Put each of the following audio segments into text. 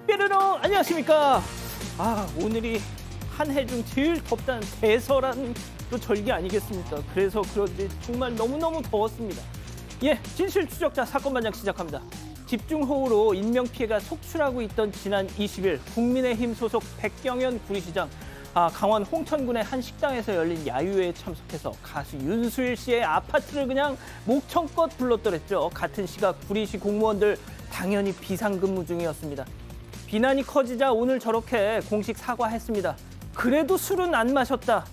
뾰로롱 안녕하십니까. 오늘이 한 해 중 제일 덥다는 대설한 또 절기 아니겠습니까? 그래서 그런지 정말 너무너무 더웠습니다. 예, 진실 추적자 사건 반장 시작합니다. 집중호우로 인명피해가 속출하고 있던 지난 20일 국민의힘 소속 백경현 구리시장 강원 홍천군의 한 식당에서 열린 야유회에 참석해서 가수 윤수일 씨의 아파트를 그냥 목청껏 불렀더랬죠. 같은 시각 구리시 공무원들 당연히 비상근무 중이었습니다. 비난이 커지자 오늘 저렇게 공식 사과했습니다. 그래도 술은 안 마셨다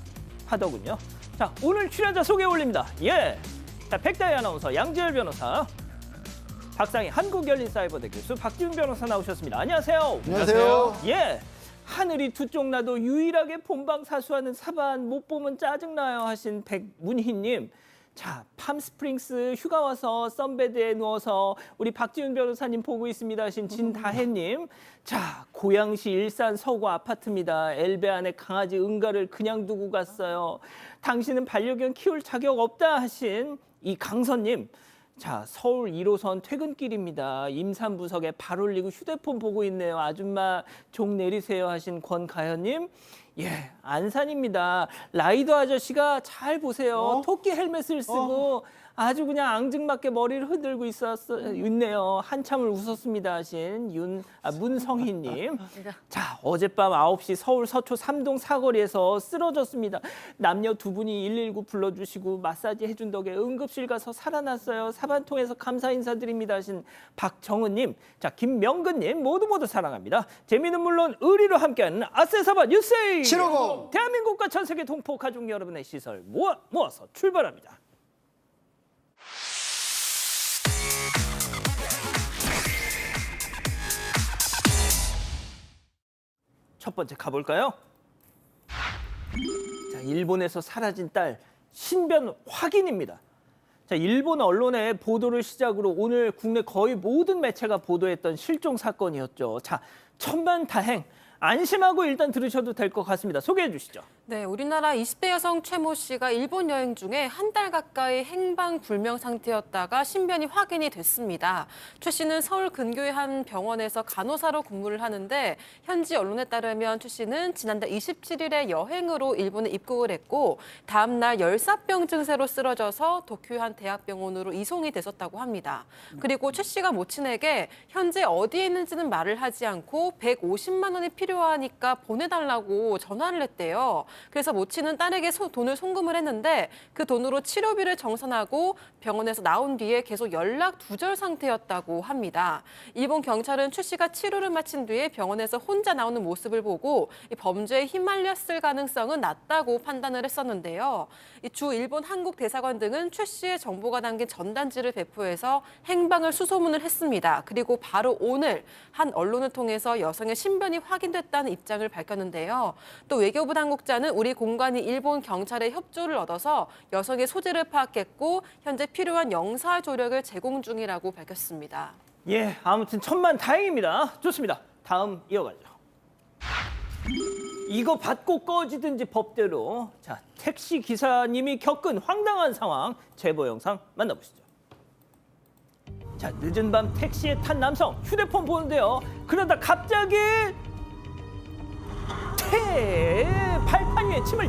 하더군요. 자, 오늘 출연자 소개 올립니다. 예, 자, 백다희 아나운서, 양지열 변호사, 박상희 한국열린사이버대 교수, 박지훈 변호사 나오셨습니다. 안녕하세요. 안녕하세요. 예, 하늘이 두 쪽 나도 유일하게 본방사수하는 사반 못 보면 짜증나요 하신 백문희님. 자, 팜스프링스 휴가 와서 썬베드에 누워서 우리 박지훈 변호사님 보고 있습니다 하신 진다혜님. 자, 고양시 일산 서구 아파트입니다. 엘베 안에 강아지 은가를 그냥 두고 갔어요. 당신은 반려견 키울 자격 없다 하신 이강선님. 자, 서울 1호선 퇴근길입니다. 임산부석에 발 올리고 휴대폰 보고 있네요. 아줌마 종 내리세요 하신 권가현님. 예, 안산입니다. 라이더 아저씨가 잘 보세요. 토끼 헬멧을 쓰고 아주 그냥 앙증맞게 머리를 흔들고 있네요. 한참을 웃었습니다 하신 문성희님. 자, 어젯밤 9시 서울 서초 3동 사거리에서 쓰러졌습니다. 남녀 두 분이 119 불러주시고 마사지 해준 덕에 응급실 가서 살아났어요. 사반 통해서 감사 인사드립니다 하신 박정은님. 자, 김명근님 모두 사랑합니다. 재미는 물론 의리로 함께하는 아세사반 뉴스 750 대한민국과 전 세계 동포 가족 여러분의 시설 모아서 출발합니다. 첫 번째 가볼까요? 자, 일본에서 사라진 딸 신변 확인입니다. 자, 일본 언론의 보도를 시작으로 오늘 국내 거의 모든 매체가 보도했던 실종 사건이었죠. 자, 천만다행. 안심하고 일단 들으셔도 될 것 같습니다. 소개해 주시죠. 네, 우리나라 20대 여성 최모 씨가 일본 여행 중에 한 달 가까이 행방불명 상태였다가 신변이 확인이 됐습니다. 최 씨는 서울 근교의 한 병원에서 간호사로 근무를 하는데 현지 언론에 따르면 최 씨는 지난달 27일에 여행으로 일본에 입국을 했고 다음 날 열사병 증세로 쓰러져서 도쿄의 한 대학병원으로 이송이 됐었다고 합니다. 그리고 최 씨가 모친에게 현재 어디에 있는지는 말을 하지 않고 150만 원이 필요하니까 보내달라고 전화를 했대요. 그래서 모친은 딸에게 돈을 송금을 했는데 그 돈으로 치료비를 정산하고 병원에서 나온 뒤에 계속 연락 두절 상태였다고 합니다. 일본 경찰은 최 씨가 치료를 마친 뒤에 병원에서 혼자 나오는 모습을 보고 범죄에 휘말렸을 가능성은 낮다고 판단을 했었는데요. 주 일본 한국 대사관 등은 최 씨의 정보가 담긴 전단지를 배포해서 행방을 수소문을 했습니다. 그리고 바로 오늘 한 언론을 통해서 여성의 신변이 확인됐다는 입장을 밝혔는데요. 또 외교부 당국자는 우리 공관이 일본 경찰의 협조를 얻어서 여성의 소재를 파악했고 현재 필요한 영사 조력을 제공 중이라고 밝혔습니다. 예, 아무튼 천만다행입니다. 좋습니다. 다음 이어가죠. 이거 받고 꺼지든지 법대로. 자, 택시 기사님이 겪은 황당한 상황 제보 영상 만나보시죠. 자, 늦은 밤 택시에 탄 남성 휴대폰 보는데요. 그러다 갑자기 발판 위에 침을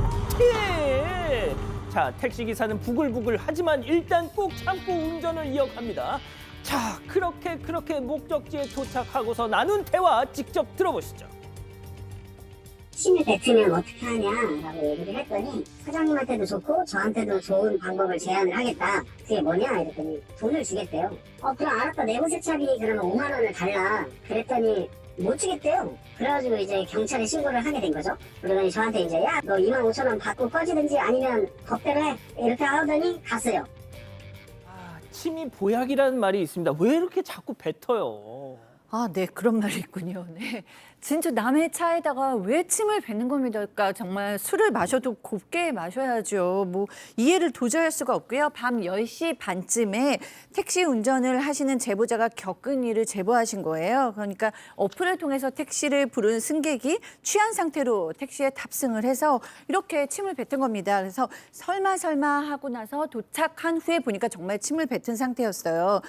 자, 택시 기사는 부글부글 하지만 일단 꾹 참고 운전을 이어갑니다. 자, 그렇게 목적지에 도착하고서 나눈 대화 직접 들어보시죠. 침을 뱉으면 어떻게 하냐라고 얘기를 했더니 사장님한테도 좋고 저한테도 좋은 방법을 제안을 하겠다. 그게 뭐냐 이랬더니 돈을 주겠대요. 그럼 알았다. 내부 세차비 그러면 5만 원을 달라. 그랬더니 못 주겠대요. 그래가지고 이제 경찰에 신고를 하게 된 거죠. 그러더니 저한테 이제 야, 너 2만 5천 원 받고 꺼지든지 아니면 법대로 해. 이렇게 하더니 갔어요. 침이 보약이라는 말이 있습니다. 왜 이렇게 자꾸 뱉어요? 네, 그런 말이 있군요. 네. 진짜 남의 차에다가 왜 침을 뱉는 겁니까? 그러니까 정말 술을 마셔도 곱게 마셔야죠. 뭐 이해를 도저히 할 수가 없고요. 밤 10시 반쯤에 택시 운전을 하시는 제보자가 겪은 일을 제보하신 거예요. 그러니까 어플을 통해서 택시를 부른 승객이 취한 상태로 택시에 탑승을 해서 이렇게 침을 뱉은 겁니다. 그래서 설마 하고 나서 도착한 후에 보니까 정말 침을 뱉은 상태였어요.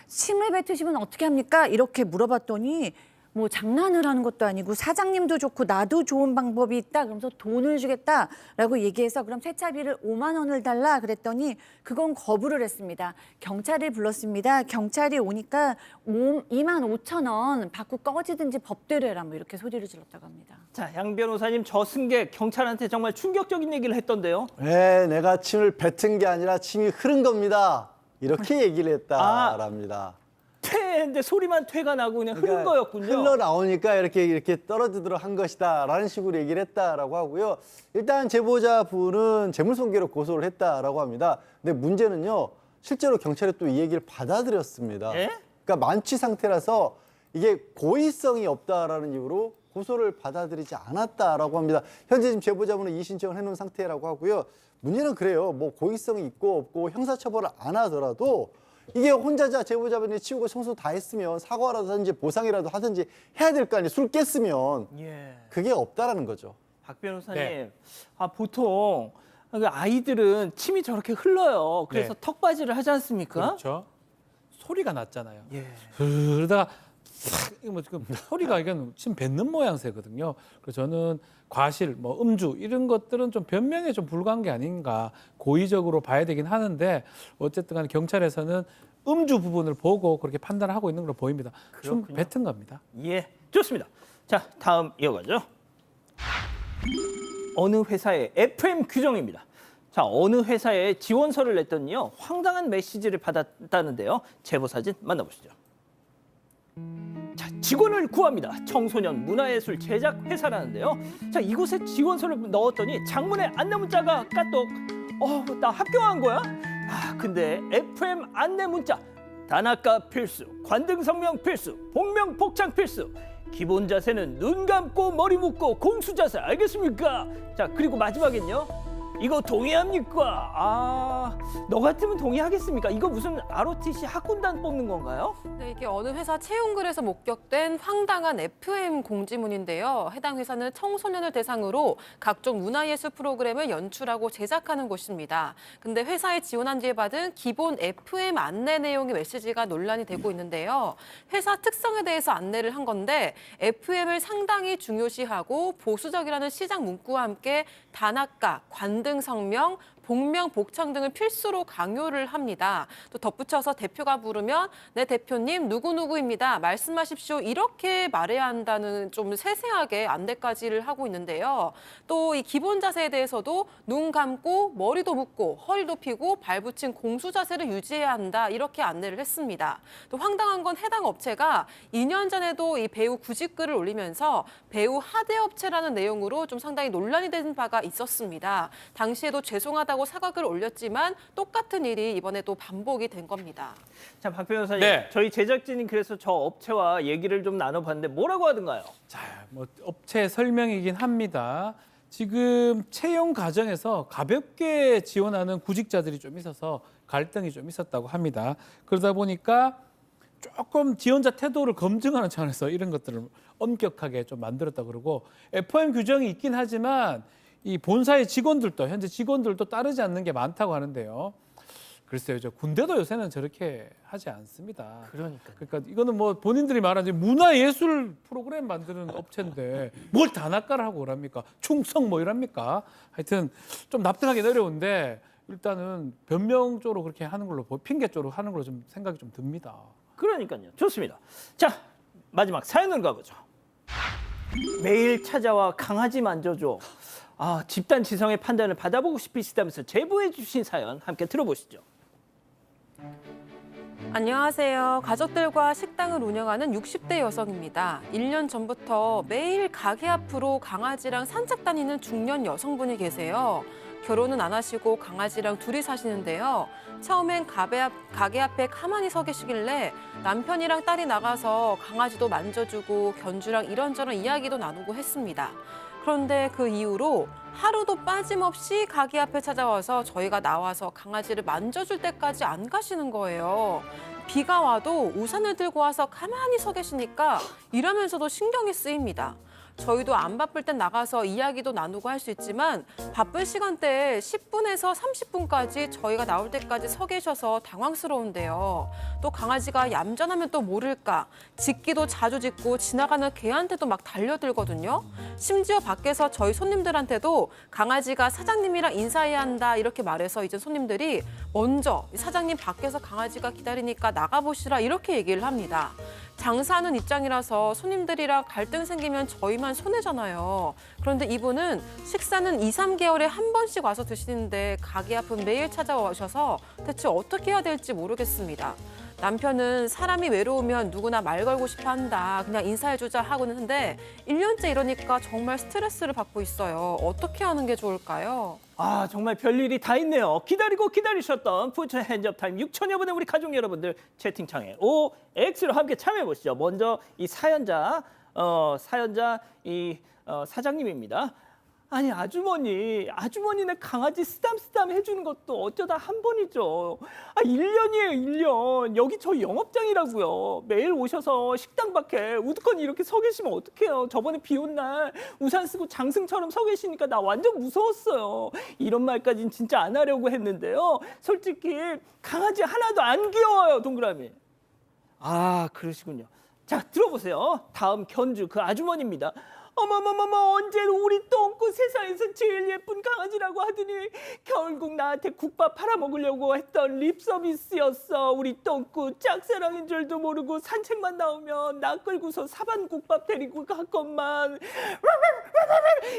침을 뱉으시면 어떻게 합니까? 이렇게 물어봤더니 뭐 장난을 하는 것도 아니고 사장님도 좋고 나도 좋은 방법이 있다. 그러면서 돈을 주겠다라고 얘기해서 그럼 세차비를 5만 원을 달라 그랬더니 그건 거부를 했습니다. 경찰을 불렀습니다. 경찰이 오니까 2만 5천 원 받고 꺼지든지 법대로 해라 뭐 이렇게 소리를 질렀다고 합니다. 자, 양 변호사님 저 승객 경찰한테 정말 충격적인 얘기를 했던데요. 네, 내가 침을 뱉은 게 아니라 침이 흐른 겁니다. 이렇게 얘기를 했다랍니다. 퇴인데 소리만 퇴가 나고 그냥 흐른 거였군요. 흘러나오니까 이렇게 떨어지도록 한 것이다라는 식으로 얘기를 했다라고 하고요. 일단 제보자분은 재물손괴로 고소를 했다라고 합니다. 근데 문제는요. 실제로 경찰이 또 이 얘기를 받아들였습니다. 예? 그러니까 만취 상태라서 이게 고의성이 없다라는 이유로 고소를 받아들이지 않았다라고 합니다. 현재 지금 제보자분은 이의신청을 해놓은 상태라고 하고요. 문제는 그래요. 뭐 고의성이 있고 없고 형사처벌을 안 하더라도 이게 혼자자 제보자분이 치우고 청소 다 했으면 사과라도 하든지 보상이라도 하든지 해야 될 거 아니에요. 술 깼으면 예. 그게 없다라는 거죠. 박 변호사님, 네. 보통 아이들은 침이 저렇게 흘러요. 그래서 네. 턱받이를 하지 않습니까? 그렇죠. 소리가 났잖아요. 예. 그러다가 뭐 지금 소리가 이건 침 뱉는 모양새거든요. 그래서 저는 과실, 뭐 음주 이런 것들은 좀 변명에 좀 불과한 게 아닌가 고의적으로 봐야 되긴 하는데 어쨌든 간에 경찰에서는 음주 부분을 보고 그렇게 판단을 하고 있는 걸로 보입니다. 좀 그렇군요. 뱉은 겁니다. 예, 좋습니다. 자, 다음 이어가죠. 어느 회사의 FM 규정입니다. 자, 어느 회사에 지원서를 냈더니요. 황당한 메시지를 받았다는데요. 제보 사진 만나보시죠. 자, 직원을 구합니다. 청소년 문화예술 제작 회사라는데요. 자, 이곳에 지원서를 넣었더니 장문의 안내 문자가 까똑. 나 합격한 거야? 근데 FM 안내 문자 단아까 필수, 관등 성명 필수, 복명 복창 필수. 기본 자세는 눈 감고 머리 묶고 공수 자세 알겠습니까? 자, 그리고 마지막엔요. 이거 동의합니까? 너 같으면 동의하겠습니까? 이거 무슨 ROTC 학군단 뽑는 건가요? 네, 이게 어느 회사 채용글에서 목격된 황당한 FM 공지문인데요. 해당 회사는 청소년을 대상으로 각종 문화예술 프로그램을 연출하고 제작하는 곳입니다. 근데 회사에 지원한 뒤에 받은 기본 FM 안내 내용의 메시지가 논란이 되고 있는데요. 회사 특성에 대해서 안내를 한 건데 FM을 상당히 중요시하고 보수적이라는 시장 문구와 함께 단아까, 관등 성명, 복명, 복창 등을 필수로 강요를 합니다. 또 덧붙여서 대표가 부르면 네 대표님 누구누구입니다. 말씀하십시오. 이렇게 말해야 한다는 좀 세세하게 안내까지를 하고 있는데요. 또 이 기본 자세에 대해서도 눈 감고 머리도 묶고 허리도 펴고 발붙인 공수 자세를 유지해야 한다. 이렇게 안내를 했습니다. 또 황당한 건 해당 업체가 2년 전에도 이 배우 구직글을 올리면서 배우 하대업체라는 내용으로 좀 상당히 논란이 된 바가 있었습니다. 당시에도 죄송하다고 사과글을 올렸지만 똑같은 일이 이번에 또 반복이 된 겁니다. 자, 박 변호사님, 네. 저희 제작진이 그래서 저 업체와 얘기를 좀 나눠봤는데 뭐라고 하던가요? 자, 뭐 업체 설명이긴 합니다. 지금 채용 과정에서 가볍게 지원하는 구직자들이 좀 있어서 갈등이 좀 있었다고 합니다. 그러다 보니까 조금 지원자 태도를 검증하는 차원에서 이런 것들을 엄격하게 좀 만들었다 그러고 FM 규정이 있긴 하지만 이 본사의 직원들도 현재 직원들도 따르지 않는 게 많다고 하는데요. 글쎄요, 저 군대도 요새는 저렇게 하지 않습니다. 그러니까 이거는 뭐 본인들이 말하는 문화예술 프로그램 만드는 업체인데 뭘 단아까를 하고 그럽니까? 충성 뭐 이랍니까? 하여튼 좀 납득하기 어려운데 일단은 변명 쪽으로 그렇게 하는 걸로 핑계 쪽으로 하는 걸로 좀 생각이 좀 듭니다. 그러니까요. 좋습니다. 자, 마지막 사연으로 가보죠. 매일 찾아와 강아지 만져줘. 집단 지성의 판단을 받아보고 싶으시다면서 제보해 주신 사연 함께 들어보시죠. 안녕하세요. 가족들과 식당을 운영하는 60대 여성입니다. 1년 전부터 매일 가게 앞으로 강아지랑 산책 다니는 중년 여성분이 계세요. 결혼은 안 하시고 강아지랑 둘이 사시는데요. 처음엔 가게 앞에 가만히 서 계시길래 남편이랑 딸이 나가서 강아지도 만져주고 견주랑 이런저런 이야기도 나누고 했습니다. 그런데 그 이후로 하루도 빠짐없이 가게 앞에 찾아와서 저희가 나와서 강아지를 만져줄 때까지 안 가시는 거예요. 비가 와도 우산을 들고 와서 가만히 서 계시니까 일하면서도 신경이 쓰입니다. 저희도 안 바쁠 땐 나가서 이야기도 나누고 할 수 있지만 바쁜 시간대에 10분에서 30분까지 저희가 나올 때까지 서 계셔서 당황스러운데요. 또 강아지가 얌전하면 또 모를까. 짖기도 자주 짖고 지나가는 개한테도 막 달려들거든요. 심지어 밖에서 저희 손님들한테도 강아지가 사장님이랑 인사해야 한다 이렇게 말해서 이제 손님들이 먼저 사장님 밖에서 강아지가 기다리니까 나가보시라 이렇게 얘기를 합니다. 장사하는 입장이라서 손님들이랑 갈등 생기면 저희만 손해잖아요. 그런데 이분은 식사는 2, 3개월에 한 번씩 와서 드시는데 가게 앞은 매일 찾아오셔서 대체 어떻게 해야 될지 모르겠습니다. 남편은 사람이 외로우면 누구나 말 걸고 싶어 한다. 그냥 인사해주자 하고는 하는데 1년째 이러니까 정말 스트레스를 받고 있어요. 어떻게 하는 게 좋을까요? 아, 정말 별일이 다 있네요. 기다리고 기다리셨던 푸처 핸즈업 타임 6천여 분의 우리 가족 여러분들 채팅창에 OX로 함께 참여해 보시죠. 먼저 이 사연자 사장님입니다. 아니 아주머니네 강아지 쓰담쓰담 해주는 것도 어쩌다 한 번이죠. 1년이에요 1년. 여기 저 영업장이라고요. 매일 오셔서 식당 밖에 우두커니 이렇게 서 계시면 어떡해요. 저번에 비 온 날 우산 쓰고 장승처럼 서 계시니까 나 완전 무서웠어요. 이런 말까지는 진짜 안 하려고 했는데요. 솔직히 강아지 하나도 안 귀여워요 동그라미. 아 그러시군요. 자 들어보세요. 다음 견주 그 아주머니입니다. 어머머머머 언제 우리 똥꾸 세상에서 제일 예쁜 강아지라고 하더니 결국 나한테 국밥 팔아먹으려고 했던 립서비스였어. 우리 똥꾸 짝사랑인 줄도 모르고 산책만 나오면 나 끌고서 사반국밥 데리고 갔건만.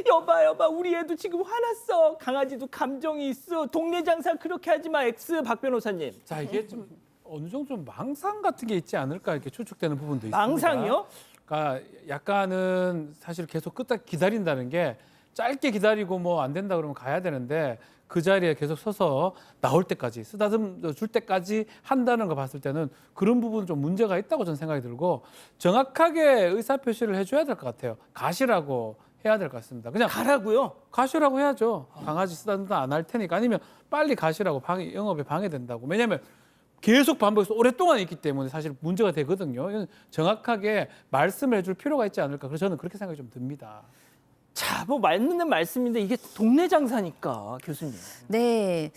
여봐 우리 애도 지금 화났어. 강아지도 감정이 있어. 동네 장사 그렇게 하지 마. X 박 변호사님. 자, 이게 좀 어느 정도 좀 망상 같은 게 있지 않을까 이렇게 추측되는 부분도 있습니다. 망상이요? 그러니까 약간은 사실 계속 끝까지 기다린다는 게 짧게 기다리고 뭐 안 된다 그러면 가야 되는데 그 자리에 계속 서서 나올 때까지 쓰다듬 줄 때까지 한다는 거 봤을 때는 그런 부분 좀 문제가 있다고 저는 생각이 들고 정확하게 의사 표시를 해줘야 될 것 같아요. 가시라고 해야 될 것 같습니다. 그냥 가라고요? 가시라고 해야죠. 강아지 쓰다듬다 안 할 테니까. 아니면 빨리 가시라고 영업에 방해된다고. 왜냐하면 계속 반복해서 오랫동안 있기 때문에 사실 문제가 되거든요. 이건 정확하게 말씀을 해줄 필요가 있지 않을까. 그래서 저는 그렇게 생각이 좀 듭니다. 자, 뭐 맞는 말씀인데 이게 동네 장사니까 교수님. 네,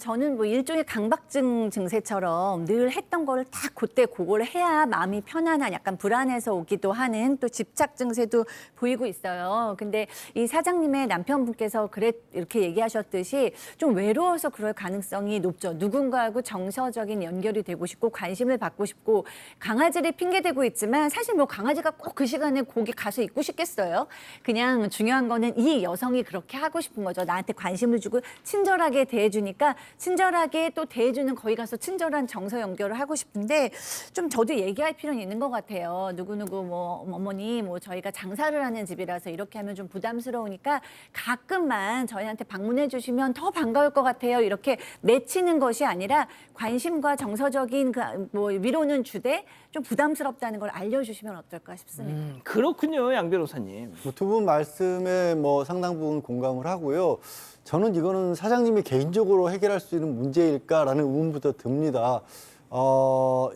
저는 뭐 일종의 강박증 증세처럼 늘 했던 거를 딱 그때 그걸 해야 마음이 편안한 약간 불안해서 오기도 하는 또 집착 증세도 보이고 있어요. 근데 이 사장님의 남편분께서 이렇게 얘기하셨듯이 좀 외로워서 그럴 가능성이 높죠. 누군가하고 정서적인 연결이 되고 싶고 관심을 받고 싶고 강아지를 핑계대고 있지만 사실 뭐 강아지가 꼭 그 시간에 거기 가서 있고 싶겠어요. 그냥 중요한 거는 이 여성이 그렇게 하고 싶은 거죠. 나한테 관심을 주고 친절하게 대해주니까 친절하게 또 대해주는 거기 가서 친절한 정서 연결을 하고 싶은데 좀 저도 얘기할 필요는 있는 것 같아요. 누구누구 뭐 어머니 뭐 저희가 장사를 하는 집이라서 이렇게 하면 좀 부담스러우니까 가끔만 저희한테 방문해 주시면 더 반가울 것 같아요. 이렇게 내치는 것이 아니라 관심과 정서적인 뭐 위로는 주되 좀 부담스럽다는 걸 알려주시면 어떨까 싶습니다. 그렇군요, 양 변호사님. 두 분 말씀에 뭐 상당 부분 공감을 하고요. 저는 이거는 사장님이 개인적으로 해결할 수 있는 문제일까라는 의문부터 듭니다.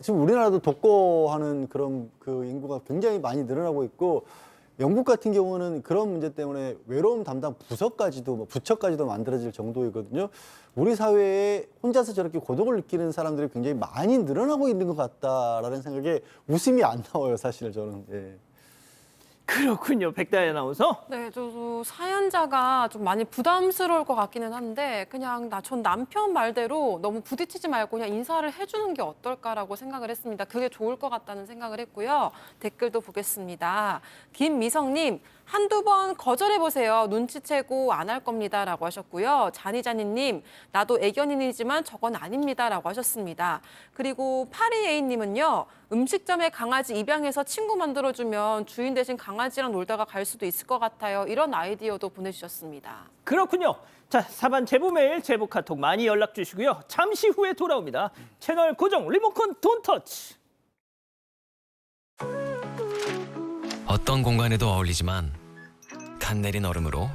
지금 우리나라도 독거하는 그런 그 인구가 굉장히 많이 늘어나고 있고 영국 같은 경우는 그런 문제 때문에 외로움 담당 부서까지도 뭐 부처까지도 만들어질 정도이거든요. 우리 사회에 혼자서 저렇게 고독을 느끼는 사람들이 굉장히 많이 늘어나고 있는 것 같다라는 생각에 웃음이 안 나와요, 사실 저는. 예. 그렇군요, 백다희 아나운서. 네, 저도 사연자가 좀 많이 부담스러울 것 같기는 한데 그냥 전 남편 말대로 너무 부딪히지 말고 그냥 인사를 해주는 게 어떨까라고 생각을 했습니다. 그게 좋을 것 같다는 생각을 했고요. 댓글도 보겠습니다. 김미성님, 한두 번 거절해보세요. 눈치채고 안 할 겁니다. 라고 하셨고요. 자니자니님, 나도 애견인이지만 저건 아닙니다. 라고 하셨습니다. 그리고 파리에이님은요. 음식점에 강아지 입양해서 친구 만들어주면 주인 대신 강아지랑 놀다가 갈 수도 있을 것 같아요. 이런 아이디어도 보내주셨습니다. 그렇군요. 자, 사반 제보 메일, 제보 카톡 많이 연락 주시고요. 잠시 후에 돌아옵니다. 채널 고정, 리모컨 돈 터치. 어떤 공간에도 어울리지만 갓 내린 얼음으로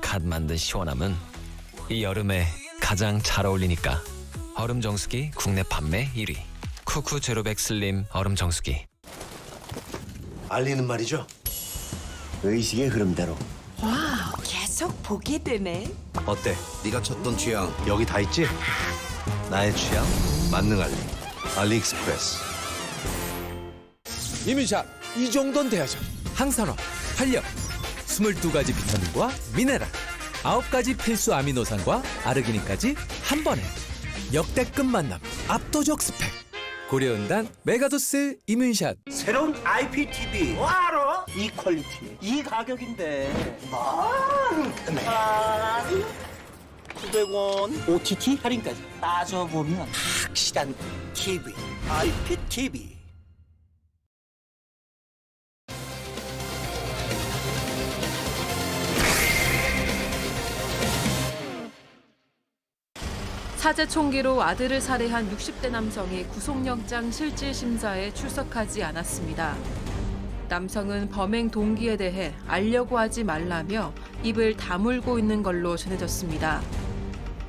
갓 만든 시원함은 이 여름에 가장 잘 어울리니까 얼음 정수기 국내 판매 1위 쿠쿠 제로백 슬림 얼음 정수기. 알리는 말이죠. 의식의 흐름대로. 계속 보게 되네. 어때? 네가 찾던 취향 여기 다 있지? 나의 취향 만능 알리. 알리익스프레스. 이민샷 이 정도는 돼야죠. 항산화, 활력, 22가지 비타민과 미네랄, 9가지 필수 아미노산과 아르기닌까지 한 번에 역대급 만남, 압도적 스펙. 고려은단 메가도스 이민샷. 새로운 IPTV. 뭐 알아? 이 퀄리티, 이 가격인데. 900원 OTT 할인까지 따져보면 확실한 TV. IPTV. 사제 총기로 아들을 살해한 60대 남성이 구속영장 실질 심사에 출석하지 않았습니다. 남성은 범행 동기에 대해 알려고 하지 말라며 입을 다물고 있는 걸로 전해졌습니다.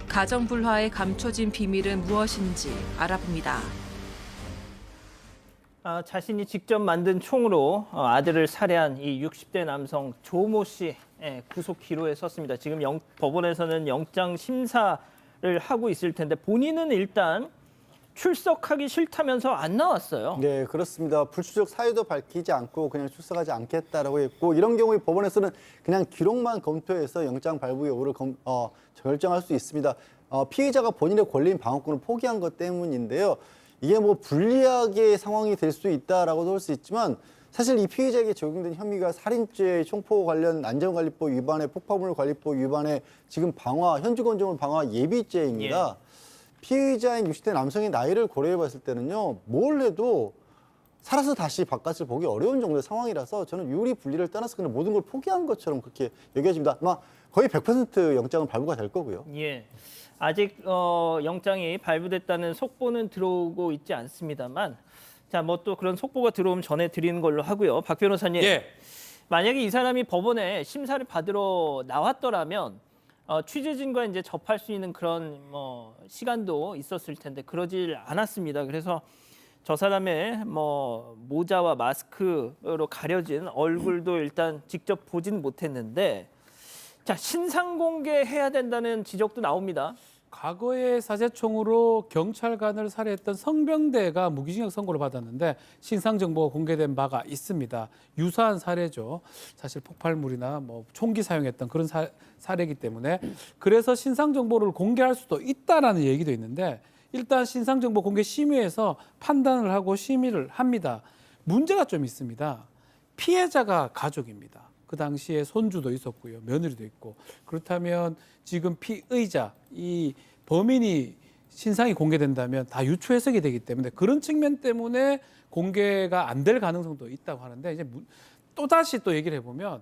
가정 불화에 감춰진 비밀은 무엇인지 알아봅니다. 자신이 직접 만든 총으로 아들을 살해한 이 60대 남성 조모 씨 구속 기로에 섰습니다. 지금 법원에서는 영장 심사를 하고 있을 텐데 본인은 일단 출석하기 싫다면서 안 나왔어요. 네, 그렇습니다. 불출석 사유도 밝히지 않고 그냥 출석하지 않겠다라고 했고, 이런 경우에 법원에서는 그냥 기록만 검토해서 영장 발부 여부를 결정할 수 있습니다. 피의자가 본인의 권리인 방어권을 포기한 것 때문인데요. 이게 뭐 불리하게 상황이 될 수 있다라고도 할 수 있지만, 사실 이 피의자에게 적용된 혐의가 살인죄, 총포 관련 안전관리법 위반에, 폭파물 관리법 위반에 지금 현주건조물 방화 예비죄입니다. 피의자인 60대 남성의 나이를 고려해 봤을 때는요, 뭘 해도 살아서 다시 바깥을 보기 어려운 정도의 상황이라서 저는 유리 분리를 떠나서 그냥 모든 걸 포기한 것처럼 그렇게 여겨집니다. 아마 거의 100% 영장은 발부가 될 거고요. 예. 아직 영장이 발부됐다는 속보는 들어오고 있지 않습니다만, 자, 뭐 또 그런 속보가 들어오면 전해드리는 걸로 하고요. 박 변호사님, 만약에 이 사람이 법원에 심사를 받으러 나왔더라면 취재진과 이제 접할 수 있는 그런 시간도 있었을 텐데 그러질 않았습니다. 그래서 저 사람의 모자와 마스크로 가려진 얼굴도 일단 직접 보진 못했는데, 자, 신상 공개해야 된다는 지적도 나옵니다. 과거에 사제총으로 경찰관을 살해했던 성병대가 무기징역 선고를 받았는데 신상 정보가 공개된 바가 있습니다. 유사한 사례죠. 사실 폭발물이나 총기 사용했던 그런 사례이기 때문에, 그래서 신상 정보를 공개할 수도 있다라는 얘기도 있는데, 일단 신상 정보 공개 심의에서 판단을 하고 심의를 합니다. 문제가 좀 있습니다. 피해자가 가족입니다. 그 당시에 손주도 있었고요, 며느리도 있고. 그렇다면 지금 피의자, 이 범인이 신상이 공개된다면 다 유추 해석이 되기 때문에 그런 측면 때문에 공개가 안 될 가능성도 있다고 하는데, 이제 또 다시 또 얘기를 해보면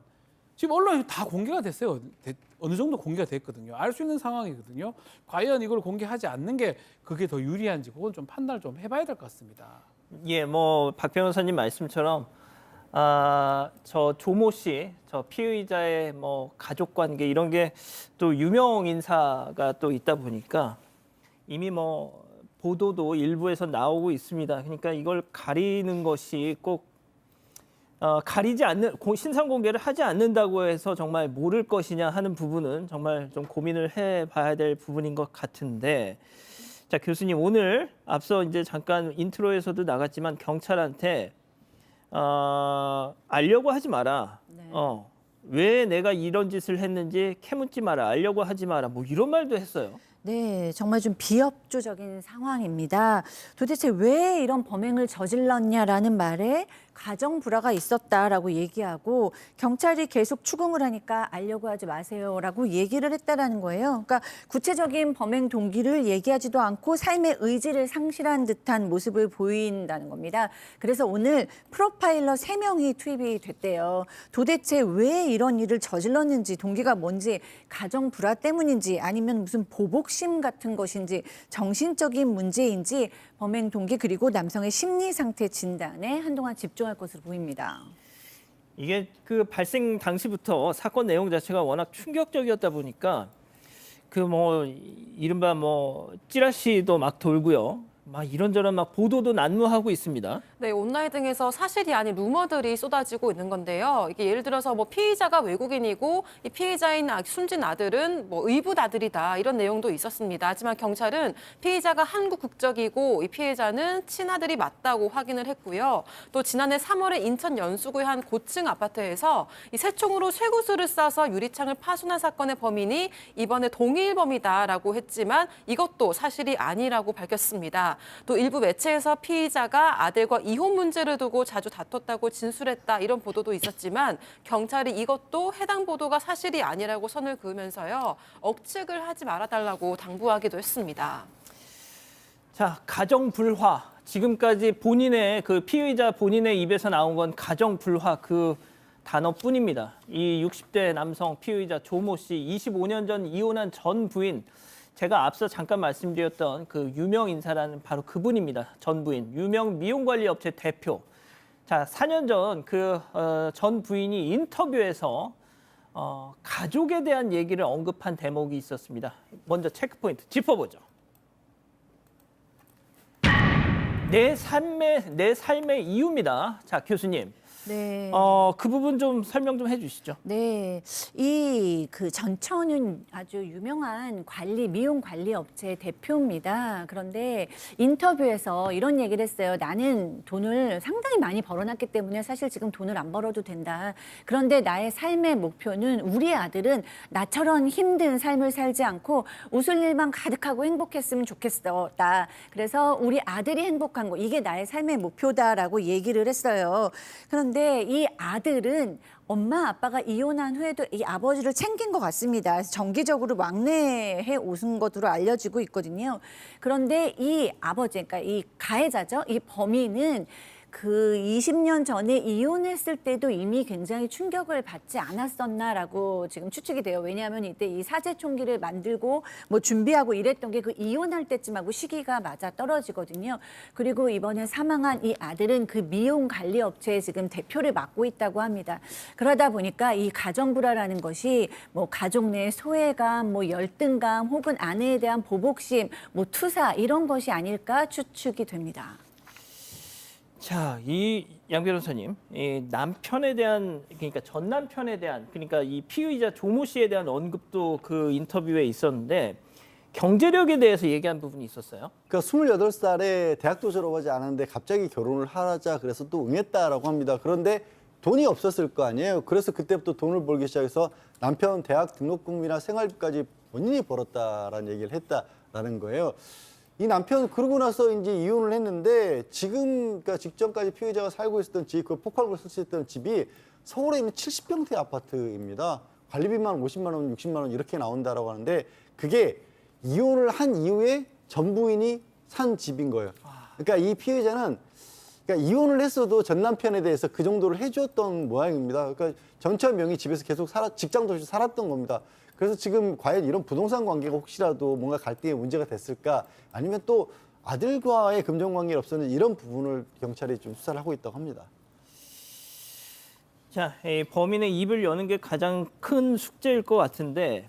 지금 언론에 다 공개가 됐어요. 어느 정도 공개가 됐거든요. 알 수 있는 상황이거든요. 과연 이걸 공개하지 않는 게 그게 더 유리한지 그건 좀 판단을 좀 해봐야 될 것 같습니다. 예, 박 변호사님 말씀처럼 저 조모 씨, 저 피의자의 가족 관계 이런 게 또 유명 인사가 또 있다 보니까 이미 보도도 일부에서 나오고 있습니다. 그러니까 이걸 가리는 것이 꼭 가리지 않는 신상 공개를 하지 않는다고 해서 정말 모를 것이냐 하는 부분은 정말 좀 고민을 해봐야 될 부분인 것 같은데, 자, 교수님, 오늘 앞서 이제 잠깐 인트로에서도 나갔지만 경찰한테 알려고 하지 마라. 네. 왜 내가 이런 짓을 했는지 캐묻지 마라. 알려고 하지 마라. 이런 말도 했어요. 네, 정말 좀 비협조적인 상황입니다. 도대체 왜 이런 범행을 저질렀냐라는 말에 가정 불화가 있었다라고 얘기하고, 경찰이 계속 추궁을 하니까 알려고 하지 마세요라고 얘기를 했다라는 거예요. 그러니까 구체적인 범행 동기를 얘기하지도 않고 삶의 의지를 상실한 듯한 모습을 보인다는 겁니다. 그래서 오늘 프로파일러 3명이 투입이 됐대요. 도대체 왜 이런 일을 저질렀는지, 동기가 뭔지, 가정 불화 때문인지 아니면 무슨 보복심 같은 것인지, 정신적인 문제인지, 범행 동기 그리고 남성의 심리 상태 진단에 한동안 집중할 것으로 보입니다. 이게 그 발생 당시부터 사건 내용 자체가 워낙 충격적이었다 보니까 이른바 찌라시도 막 돌고요. 이런저런 보도도 난무하고 있습니다. 네, 네, 온라인 등에서 사실이 아닌 루머들이 쏟아지고 있는 건데요. 이게 예를 들어서 뭐 피의자가 외국인이고 이 피의자인 숨진 아들은 뭐 의붓 아들이다 이런 내용도 있었습니다. 하지만 경찰은 피의자가 한국 국적이고 이 피해자는 친아들이 맞다고 확인을 했고요. 또 지난해 3월에 인천 연수구의 한 고층 아파트에서 이 새총으로 쇠구슬을 쏴서 유리창을 파손한 사건의 범인이 이번에 동일범이다라고 했지만 이것도 사실이 아니라고 밝혔습니다. 또 일부 매체에서 피의자가 아들과 이혼 문제를 두고 자주 다퉜다고 진술했다 이런 보도도 있었지만 경찰이 이것도 해당 보도가 사실이 아니라고 선을 그으면서요. 억측을 하지 말아달라고 당부하기도 했습니다. 자, 가정 불화. 지금까지 본인의 그 피의자 본인의 입에서 나온 건 가정 불화 그 단어뿐입니다. 이 60대 남성 피의자 조모 씨 25년 전 이혼한 전 부인 제가 앞서 잠깐 말씀드렸던 그 유명 인사라는 바로 그분입니다. 전 부인, 유명 미용관리업체 대표. 자, 4년 전 그 전 부인이 인터뷰에서 가족에 대한 얘기를 언급한 대목이 있었습니다. 먼저 체크포인트 짚어보죠. 내 삶의 이유입니다. 자, 교수님. 네. 그 부분 좀 설명 좀 해주시죠. 네, 이 그 전천은 아주 유명한 미용 관리 업체 대표입니다. 그런데 인터뷰에서 이런 얘기를 했어요. 나는 돈을 상당히 많이 벌어놨기 때문에 사실 지금 돈을 안 벌어도 된다. 그런데 나의 삶의 목표는 우리 아들은 나처럼 힘든 삶을 살지 않고 웃을 일만 가득하고 행복했으면 좋겠었다. 그래서 우리 아들이 행복한 거 이게 나의 삶의 목표다라고 얘기를 했어요. 그런데 이 아들은 엄마 아빠가 이혼한 후에도 이 아버지를 챙긴 것 같습니다. 정기적으로 왕래해 오신 것으로 알려지고 있거든요. 그런데 이 아버지, 그러니까 이 가해자죠. 이 범인은 그 20년 전에 이혼했을 때도 이미 굉장히 충격을 받지 않았었나라고 지금 추측이 돼요. 왜냐하면 이때 이 사제 총기를 만들고 뭐 준비하고 이랬던 게 그 이혼할 때쯤하고 시기가 맞아 떨어지거든요. 그리고 이번에 사망한 이 아들은 그 미용 관리 업체에 지금 대표를 맡고 있다고 합니다. 그러다 보니까 이 가정 불화라는 것이 뭐 가족 내 소외감, 뭐 열등감, 혹은 아내에 대한 보복심, 뭐 투사 이런 것이 아닐까 추측이 됩니다. 자, 이 양 변호사님, 이 남편에 대한 그러니까 전 남편에 대한 그러니까 이 피의자 조모 씨에 대한 언급도 그 인터뷰에 있었는데 경제력에 대해서 얘기한 부분이 있었어요. 그러니까 28살에 대학도 졸업하지 않았는데 갑자기 결혼을 하자 그래서 또 응했다라고 합니다. 그런데 돈이 없었을 거 아니에요. 그래서 그때부터 돈을 벌기 시작해서 남편 대학 등록금이나 생활비까지 본인이 벌었다라는 얘기를 했다라는 거예요. 이 남편 그러고 나서 이제 이혼을 했는데 지금 그러니까 직전까지 피의자가 살고 있었던 집, 그 폭발물 설치했던 집이 서울에 있는 70평대 아파트입니다. 관리비만 50만 원, 60만 원 이렇게 나온다라고 하는데 그게 이혼을 한 이후에 전 부인이 산 집인 거예요. 그러니까 이 피해자는 그러니까 이혼을 했어도 전 남편에 대해서 그 정도를 해줬던 모양입니다. 그러니까 전처 명의 집에서 계속 직장도 없이 살았던 겁니다. 그래서 지금 과연 이런 부동산 관계가 혹시라도 뭔가 갈등의 문제가 됐을까 아니면 또 아들과의 금전관계를 없었는 이런 부분을 경찰이 좀 수사를 하고 있다고 합니다. 자, 이 범인의 입을 여는 게 가장 큰 숙제일 것 같은데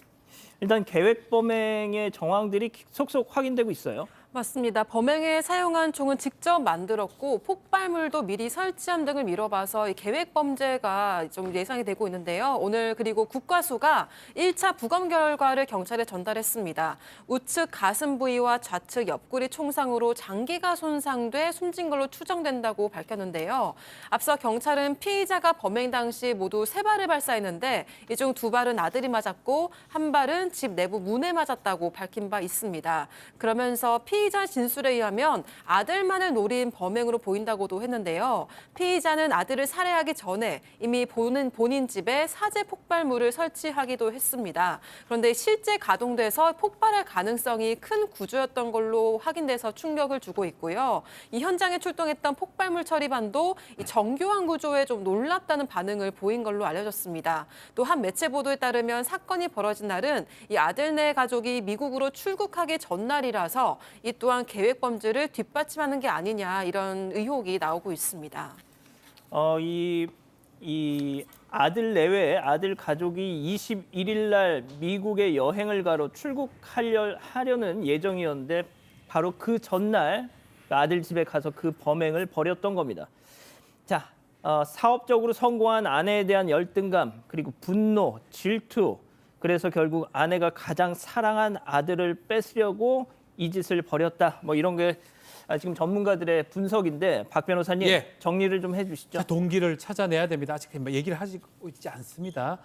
일단 계획 범행의 정황들이 속속 확인되고 있어요. 맞습니다. 범행에 사용한 총은 직접 만들었고 폭발물도 미리 설치함 등을 미뤄봐서 이 계획 범죄가 좀 예상이 되고 있는데요. 오늘 그리고 국과수가 1차 부검 결과를 경찰에 전달했습니다. 우측 가슴 부위와 좌측 옆구리 총상으로 장기가 손상돼 숨진 걸로 추정된다고 밝혔는데요. 앞서 경찰은 피의자가 범행 당시 모두 3발을 발사했는데 이 중 2발은 아들이 맞았고 1발은 집 내부 문에 맞았다고 밝힌 바 있습니다. 그러면서 피의자 진술에 의하면 아들만을 노린 범행으로 보인다고도 했는데요. 피의자는 아들을 살해하기 전에 이미 본인 집에 사제 폭발물을 설치하기도 했습니다. 그런데 실제 가동돼서 폭발할 가능성이 큰 구조였던 걸로 확인돼서 충격을 주고 있고요. 이 현장에 출동했던 폭발물 처리반도 이 정교한 구조에 좀 놀랍다는 반응을 보인 걸로 알려졌습니다. 또 한 매체 보도에 따르면 사건이 벌어진 날은 이 아들네 가족이 미국으로 출국하기 전날이라서 이 또한 계획 범죄를 뒷받침하는 게 아니냐 이런 의혹이 나오고 있습니다. 이 아들 내외 아들 가족이 21일 날 미국에 여행을 가러 출국하려는 예정이었는데 바로 그 전날 아들 집에 가서 그 범행을 벌였던 겁니다. 자, 사업적으로 성공한 아내에 대한 열등감, 그리고 분노, 질투. 그래서 결국 아내가 가장 사랑한 아들을 뺏으려고 이 짓을 벌였다. 뭐 이런 게 지금 전문가들의 분석인데 박 변호사님 예. 정리를 좀 해주시죠. 자, 동기를 찾아내야 됩니다. 아직 얘기를 하고 있지 않습니다.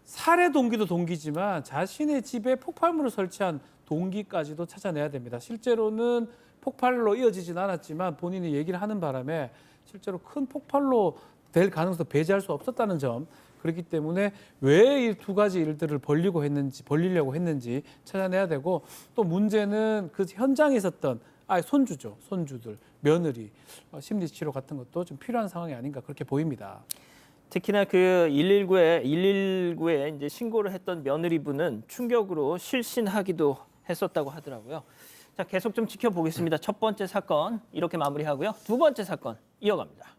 살해 동기도 동기지만 자신의 집에 폭발물을 설치한 동기까지도 찾아내야 됩니다. 실제로는 폭발로 이어지진 않았지만 본인이 얘기를 하는 바람에 실제로 큰 폭발로 될 가능성도 배제할 수 없었다는 점, 그렇기 때문에 왜 이 두 가지 일들을 벌리려고 했는지 찾아내야 되고, 또 문제는 그 현장에 있었던 손주죠. 손주들, 며느리, 심리치료 같은 것도 좀 필요한 상황이 아닌가 그렇게 보입니다. 특히나 그 119에 이제 신고를 했던 며느리분은 충격으로 실신하기도 했었다고 하더라고요. 자, 계속 좀 지켜보겠습니다. 첫 번째 사건 이렇게 마무리하고요. 두 번째 사건 이어갑니다.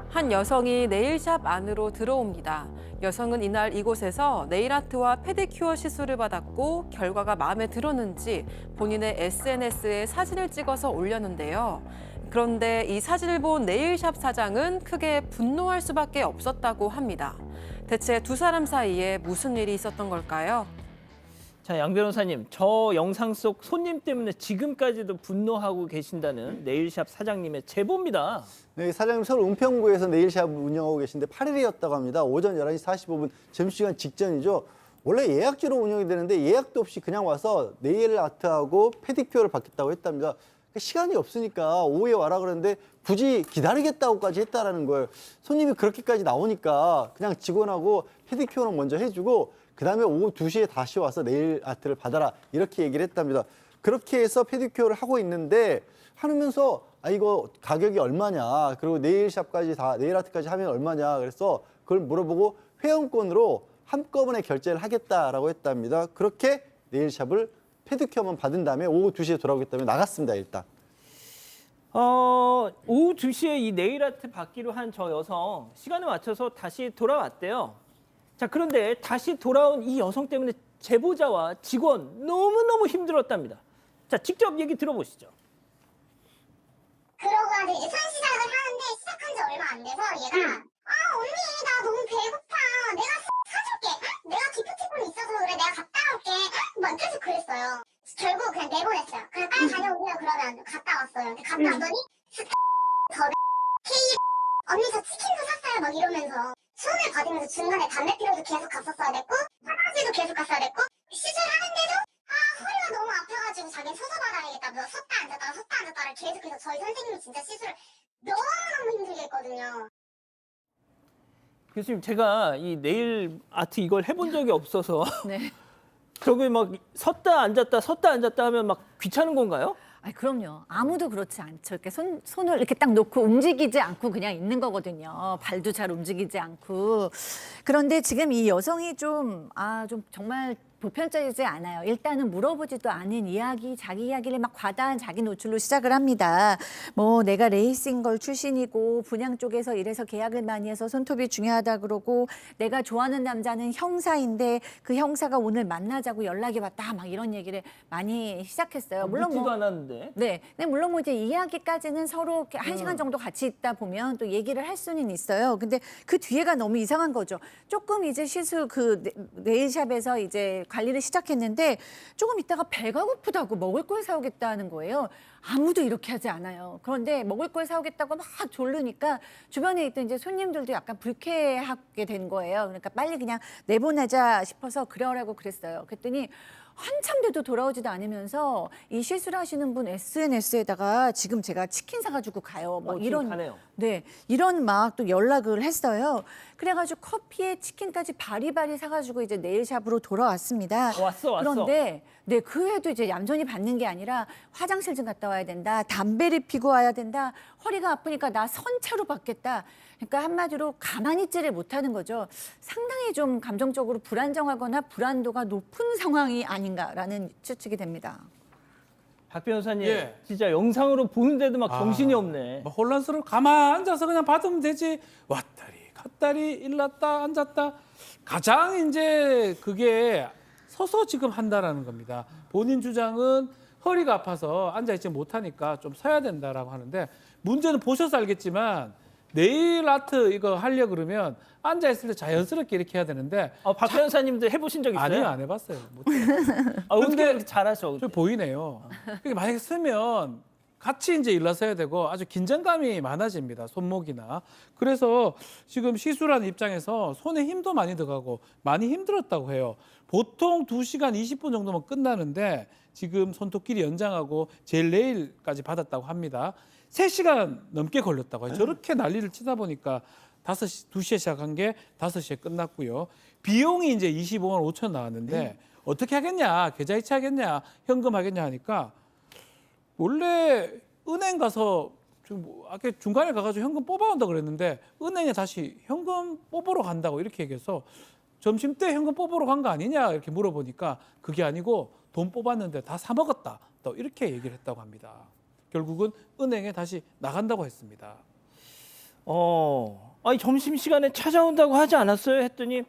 한 여성이 네일샵 안으로 들어옵니다. 여성은 이날 이곳에서 네일아트와 페디큐어 시술을 받았고 결과가 마음에 들었는지 본인의 SNS에 사진을 찍어서 올렸는데요. 그런데 이 사진을 본 네일샵 사장은 크게 분노할 수밖에 없었다고 합니다. 대체 두 사람 사이에 무슨 일이 있었던 걸까요? 자, 양 변호사님, 저 영상 속 손님 때문에 지금까지도 분노하고 계신다는 네일샵 사장님의 제보입니다. 네, 사장님 서울 은평구에서 네일샵 운영하고 계신데 8일이었다고 합니다. 오전 11시 45분 점심시간 직전이죠. 원래 예약제로 운영이 되는데 예약도 없이 그냥 와서 네일 아트하고 페디큐어를 받겠다고 했답니다. 시간이 없으니까 오후에 와라 그러는데 굳이 기다리겠다고까지 했다라는 거예요. 손님이 그렇게까지 나오니까 그냥 직원하고 페디큐어는 먼저 해주고 그다음에 오후 2시에 다시 와서 네일 아트를 받아라 이렇게 얘기를 했답니다. 그렇게 해서 페디큐어를 하고 있는데 하면서 이거 가격이 얼마냐, 그리고 네일샵까지 다 네일 아트까지 하면 얼마냐, 그래서 그걸 물어보고 회원권으로 한꺼번에 결제를 하겠다라고 했답니다. 그렇게 네일샵을 페디큐어만 받은 다음에 오후 2시에 돌아오겠다며 나갔습니다. 일단 오후 2시에 이 네일 아트 받기로 한 저 여성 시간에 맞춰서 다시 돌아왔대요. 자, 그런데 다시 돌아온 이 여성 때문에 제보자와 직원 너무너무 힘들었답니다. 자, 직접 얘기 들어보시죠. 그러고 이제 선 시작을 하는데 시작한 지 얼마 안 돼서 얘가 언니 나 너무 배고파. 내가 사줄게. 내가 기프티콘이 있어서 그래. 내가 갔다 올게. 막 계속 그랬어요. 결국 그냥 내보냈어요. 그냥 빨리 다녀오세요. 그러면 갔다 왔어요. 근데 갔다 왔더니 케이 언니 저 치킨도 샀어요. 막 이러면서 손을 받으면서 중간에 담배 피러도 계속 갔었어야 됐고 화장실도 계속 갔어야 됐고 시술하는데도 허리가 너무 아파가지고 자기는 서서 받아야겠다. 섰다 앉았다를 계속해서 저희 선생님이 진짜 시술을 너무너무 힘들게 했거든요. 교수님, 제가 이 네일 아트 이걸 해본 적이 없어서 네. 저기 막 섰다 앉았다 하면 막 귀찮은 건가요? 그럼요. 아무도 그렇지 않죠. 이렇게 손을 이렇게 딱 놓고 움직이지 않고 그냥 있는 거거든요. 발도 잘 움직이지 않고. 그런데 지금 이 여성이 좀 정말 보편적이지 않아요. 일단은 물어보지도 않은 이야기, 자기 이야기를 막 과다한 자기 노출로 시작을 합니다. 뭐 내가 레이싱걸 출신이고 분양 쪽에서 일해서 계약을 많이 해서 손톱이 중요하다 그러고 내가 좋아하는 남자는 형사인데 그 형사가 오늘 만나자고 연락이 왔다 막 이런 얘기를 많이 시작했어요. 물론 묻지도 않았는데. 네, 근데 물론 뭐 이제 이야기까지는 서로 이렇게 1시간 정도 같이 있다 보면 또 얘기를 할 수는 있어요. 근데 그 뒤에가 너무 이상한 거죠. 조금 이제 시술 그 네일샵에서 이제 관리를 시작했는데 조금 있다가 배가 고프다고 먹을 걸 사오겠다는 거예요. 아무도 이렇게 하지 않아요. 그런데 먹을 걸 사오겠다고 막 졸르니까 주변에 있던 이제 손님들도 약간 불쾌하게 된 거예요. 그러니까 빨리 그냥 내보내자 싶어서 그러라고 그랬어요. 그랬더니 한참 돼도 돌아오지도 않으면서 이 시술하시는 분 SNS에다가 지금 제가 치킨 사가지고 가요. 뭐 이런 가네요. 네, 이런 막 또 연락을 했어요. 그래가지고 커피에 치킨까지 바리바리 사가지고 이제 네일샵으로 돌아왔습니다. 왔어. 그런데 네, 그 외에도 이제 얌전히 받는 게 아니라 화장실 좀 갔다 와야 된다. 담배를 피고 와야 된다. 허리가 아프니까 나 선차로 받겠다. 그러니까 한마디로 가만히 있지를 못하는 거죠. 상당히 좀 감정적으로 불안정하거나 불안도가 높은 상황이 아닌가라는 추측이 됩니다. 박 변호사님, 예. 진짜 영상으로 보는데도 막 정신이 없네. 뭐 혼란스러워. 가만 앉아서 그냥 받으면 되지. 왔다리 핫다리 일났다 앉았다 가장 이제 그게 서서 지금 한다라는 겁니다. 본인 주장은 허리가 아파서 앉아있지 못하니까 좀 서야 된다라고 하는데 문제는 보셔서 알겠지만 네일 아트 이거 하려 그러면 앉아있을 때 자연스럽게 이렇게 해야 되는데 박 변호사님도 해보신 적 있어요? 아니요, 안 해봤어요. 어떻게 근데 그렇게 잘하셔? 좀 보이네요. 그러니까 만약에 쓰면 같이 이제 일어서야 되고 아주 긴장감이 많아집니다. 손목이나. 그래서 지금 시술하는 입장에서 손에 힘도 많이 들어가고 많이 힘들었다고 해요. 보통 2시간 20분 정도면 끝나는데 지금 손톱 길이 연장하고 젤 네일까지 받았다고 합니다. 3시간 넘게 걸렸다고 해요. 저렇게 난리를 치다 보니까 2시에 시작한 게 5시에 끝났고요. 비용이 이제 25만 5천 나왔는데 어떻게 하겠냐, 계좌이체 하겠냐, 현금 하겠냐 하니까 원래 은행 가서 아까 중간에 가가지고 현금 뽑아온다 그랬는데 은행에 다시 현금 뽑으러 간다고 이렇게 얘기해서 점심 때 현금 뽑으러 간 거 아니냐 이렇게 물어보니까 그게 아니고 돈 뽑았는데 다 사 먹었다 또 이렇게 얘기를 했다고 합니다. 결국은 은행에 다시 나간다고 했습니다. 아니 점심시간에 찾아온다고 하지 않았어요? 했더니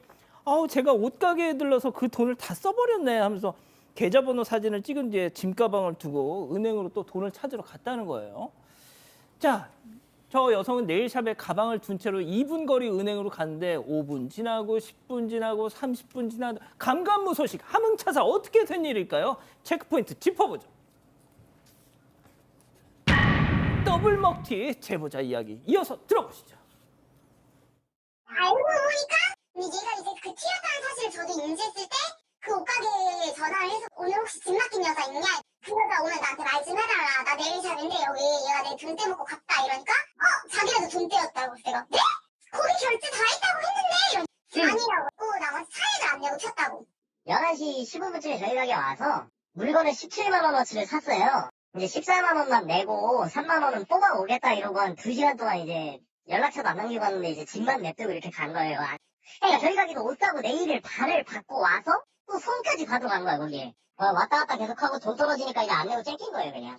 제가 옷가게에 들러서 그 돈을 다 써버렸네 하면서 계좌번호 사진을 찍은 뒤에 짐가방을 두고 은행으로 또 돈을 찾으러 갔다는 거예요. 자, 저 여성은 네일샵에 가방을 둔 채로 2분 거리 은행으로 갔는데 5분 지나고 10분 지나고 30분 지나도 감감무소식 함흥차사 어떻게 된 일일까요? 체크포인트 짚어보죠. 더블 먹튀 제보자 이야기 이어서 들어보시죠. 알고 보니까 얘가 이제 그 튀었다는 사실을 저도 인지했을 때 그 옷가게에 전화를 해서 오늘 혹시 짐 맡긴 여자 있냐? 그 여자 오늘 나한테 말 좀 해달라. 나 네일샵인데 여기 얘가 내 돈 떼먹고 갔다 이러니까 자기라도 돈 떼었다고. 내가 네? 거기 결제 다 했다고 했는데 아니라고. 나머지 차액을 안 내고 쳤다고. 11시 15분쯤에 저희 가게 와서 물건을 17만 원어치를 샀어요. 이제 14만 원만 내고 3만 원은 뽑아오겠다 이러고 한 2시간 동안 이제 연락처도 안 남기고 왔는데 이제 짐만 냅두고 이렇게 간 거예요. 그러니까 저희 가게도 옷 사고 네일을 발을 받고 와서 또 손까지 가져간 거야 거기에. 왔다 갔다 계속하고 돈 떨어지니까 이제 안 내고 째낀 거예요 그냥.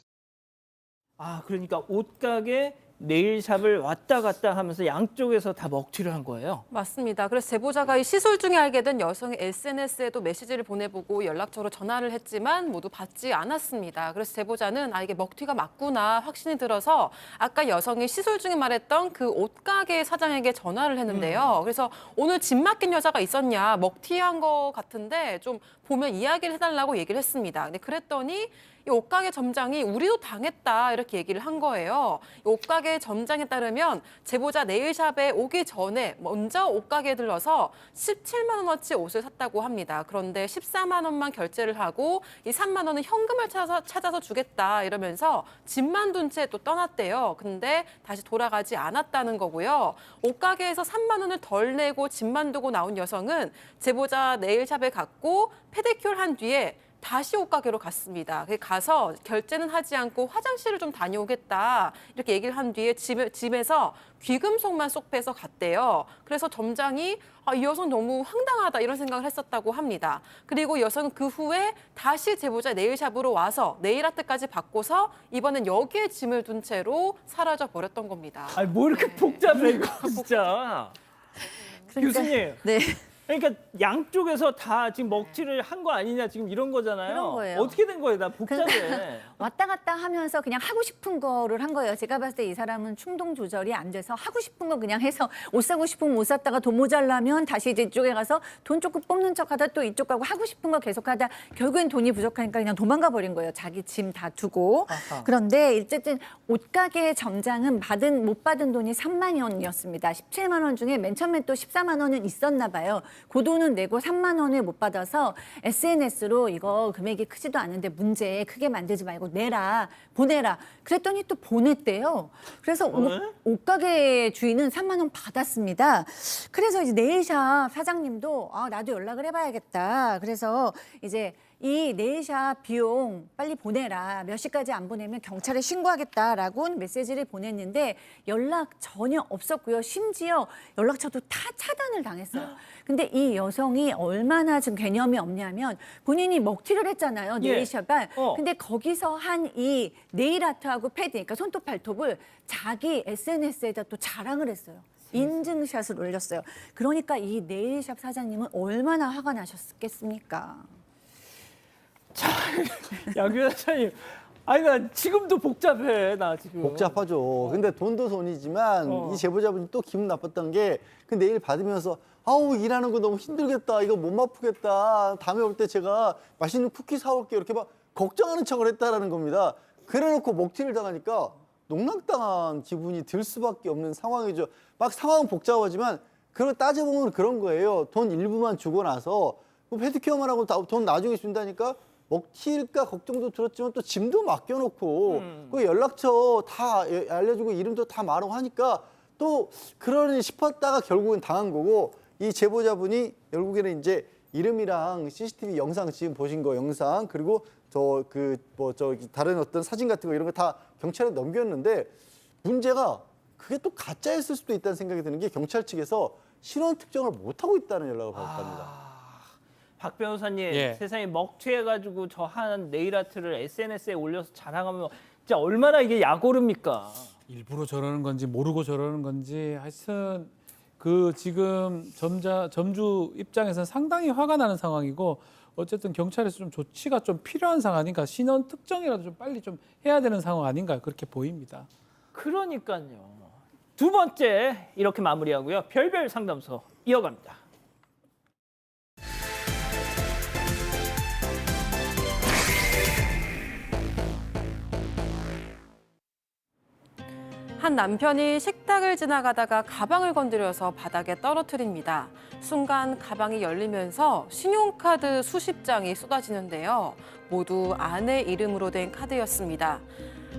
그러니까 옷가게 네일샵을 왔다 갔다 하면서 양쪽에서 다 먹튀를 한 거예요. 맞습니다. 그래서 제보자가 이 시술 중에 알게 된 여성의 SNS에도 메시지를 보내보고 연락처로 전화를 했지만 모두 받지 않았습니다. 그래서 제보자는 이게 먹튀가 맞구나 확신이 들어서 아까 여성이 시술 중에 말했던 그 옷가게 사장에게 전화를 했는데요. 그래서 오늘 짐 맡긴 여자가 있었냐, 먹튀한 거 같은데 좀 보면 이야기를 해달라고 얘기를 했습니다. 근데 그랬더니 이 옷가게 점장이 우리도 당했다 이렇게 얘기를 한 거예요. 이 옷가게 점장에 따르면 제보자 네일샵에 오기 전에 먼저 옷가게에 들러서 17만 원어치 옷을 샀다고 합니다. 그런데 14만 원만 결제를 하고 이 3만 원은 현금을 찾아서 주겠다 이러면서 짐만 둔 채 또 떠났대요. 근데 다시 돌아가지 않았다는 거고요. 옷가게에서 3만 원을 덜 내고 짐만 두고 나온 여성은 제보자 네일샵에 갔고 페디큐어를 한 뒤에 다시 옷가게로 갔습니다. 가서 결제는 하지 않고 화장실을 좀 다녀오겠다 이렇게 얘기를 한 뒤에 집에서 귀금속만 쏙 빼서 갔대요. 그래서 점장이 이 여성 너무 황당하다 이런 생각을 했었다고 합니다. 그리고 여성은 그 후에 다시 제보자 네일샵으로 와서 네일아트까지 받고서 이번엔 여기에 짐을 둔 채로 사라져 버렸던 겁니다. 뭐 이렇게 복잡해 이거 진짜. 교수님. 네. 그러니까 양쪽에서 다 지금 먹튀를 한 거 아니냐 지금 이런 거잖아요. 그런 거예요. 어떻게 된 거예요? 나 복잡해. 왔다 갔다 하면서 그냥 하고 싶은 거를 한 거예요. 제가 봤을 때 이 사람은 충동 조절이 안 돼서 하고 싶은 거 그냥 해서 옷 사고 싶으면 옷 샀다가 돈 모자라면 다시 이제 이쪽에 가서 돈 조금 뽑는 척하다 또 이쪽 가고 하고 싶은 거 계속하다 결국엔 돈이 부족하니까 그냥 도망가 버린 거예요. 자기 짐 다 두고. 아하. 그런데 어쨌든 옷가게 점장은 못 받은 돈이 3만 원이었습니다. 17만 원 중에 맨 처음에 또 14만 원은 있었나 봐요. 그 돈은 내고 3만 원을 못 받아서 SNS로 이거 금액이 크지도 않은데 문제 크게 만들지 말고 내라, 보내라. 그랬더니 또 보냈대요. 그래서 옷가게 주인은 3만 원 받았습니다. 그래서 이제 네일샵 사장님도 나도 연락을 해봐야겠다. 그래서 이제 이 네일샵 비용 빨리 보내라. 몇 시까지 안 보내면 경찰에 신고하겠다라고 메시지를 보냈는데 연락 전혀 없었고요. 심지어 연락처도 다 차단을 당했어요. 근데 이 여성이 얼마나 지금 개념이 없냐면 본인이 먹튀를 했잖아요. 네일샵에. 근데 거기서 한 이 네일 아트하고 패드, 그러니까 손톱 발톱을 자기 SNS에다 또 자랑을 했어요. 인증샷을 올렸어요. 그러니까 이 네일샵 사장님은 얼마나 화가 나셨겠습니까? 양 변호사님, 아니 나 지금도 복잡해 나 지금. 복잡하죠. 근데 돈도 돈이지만 이 제보자분이 또 기분 나빴던 게 그 내일 받으면서 아우 일하는 거 너무 힘들겠다. 이거 몸 아프겠다. 다음에 올 때 제가 맛있는 쿠키 사올게요. 이렇게 막 걱정하는 척을 했다라는 겁니다. 그래놓고 먹튀를 당하니까 농락당한 기분이 들 수밖에 없는 상황이죠. 막 상황은 복잡하지만 그걸 따져보면 그런 거예요. 돈 일부만 주고 나서 페디큐어만 하고 돈 나중에 준다니까 먹튀일까 걱정도 들었지만 또 짐도 맡겨놓고 그 연락처 다 알려주고 이름도 다 말하고 하니까 또 그러니 싶었다가 결국은 당한 거고 이 제보자분이 결국에는 이제 이름이랑 CCTV 영상 지금 보신 거 영상 그리고 다른 어떤 사진 같은 거 이런 거 다 경찰에 넘겼는데 문제가 그게 또 가짜였을 수도 있다는 생각이 드는 게 경찰 측에서 신원 특정을 못 하고 있다는 연락을 받았답니다. 박 변호사님, 예. 세상에 먹튀해가지고 저 한 네일 아트를 SNS에 올려서 자랑하면 진짜 얼마나 이게 약오릅니까? 일부러 저러는 건지 모르고 저러는 건지 하여튼 그 지금 점주 입장에서는 상당히 화가 나는 상황이고 어쨌든 경찰에서 좀 조치가 좀 필요한 상황 아닌가 신원 특정이라도 좀 빨리 좀 해야 되는 상황 아닌가 그렇게 보입니다. 그러니까요. 두 번째 이렇게 마무리하고요. 별별 상담소 이어갑니다. 한 남편이 식탁을 지나가다가 가방을 건드려서 바닥에 떨어뜨립니다. 순간 가방이 열리면서 신용카드 수십 장이 쏟아지는데요. 모두 아내 이름으로 된 카드였습니다.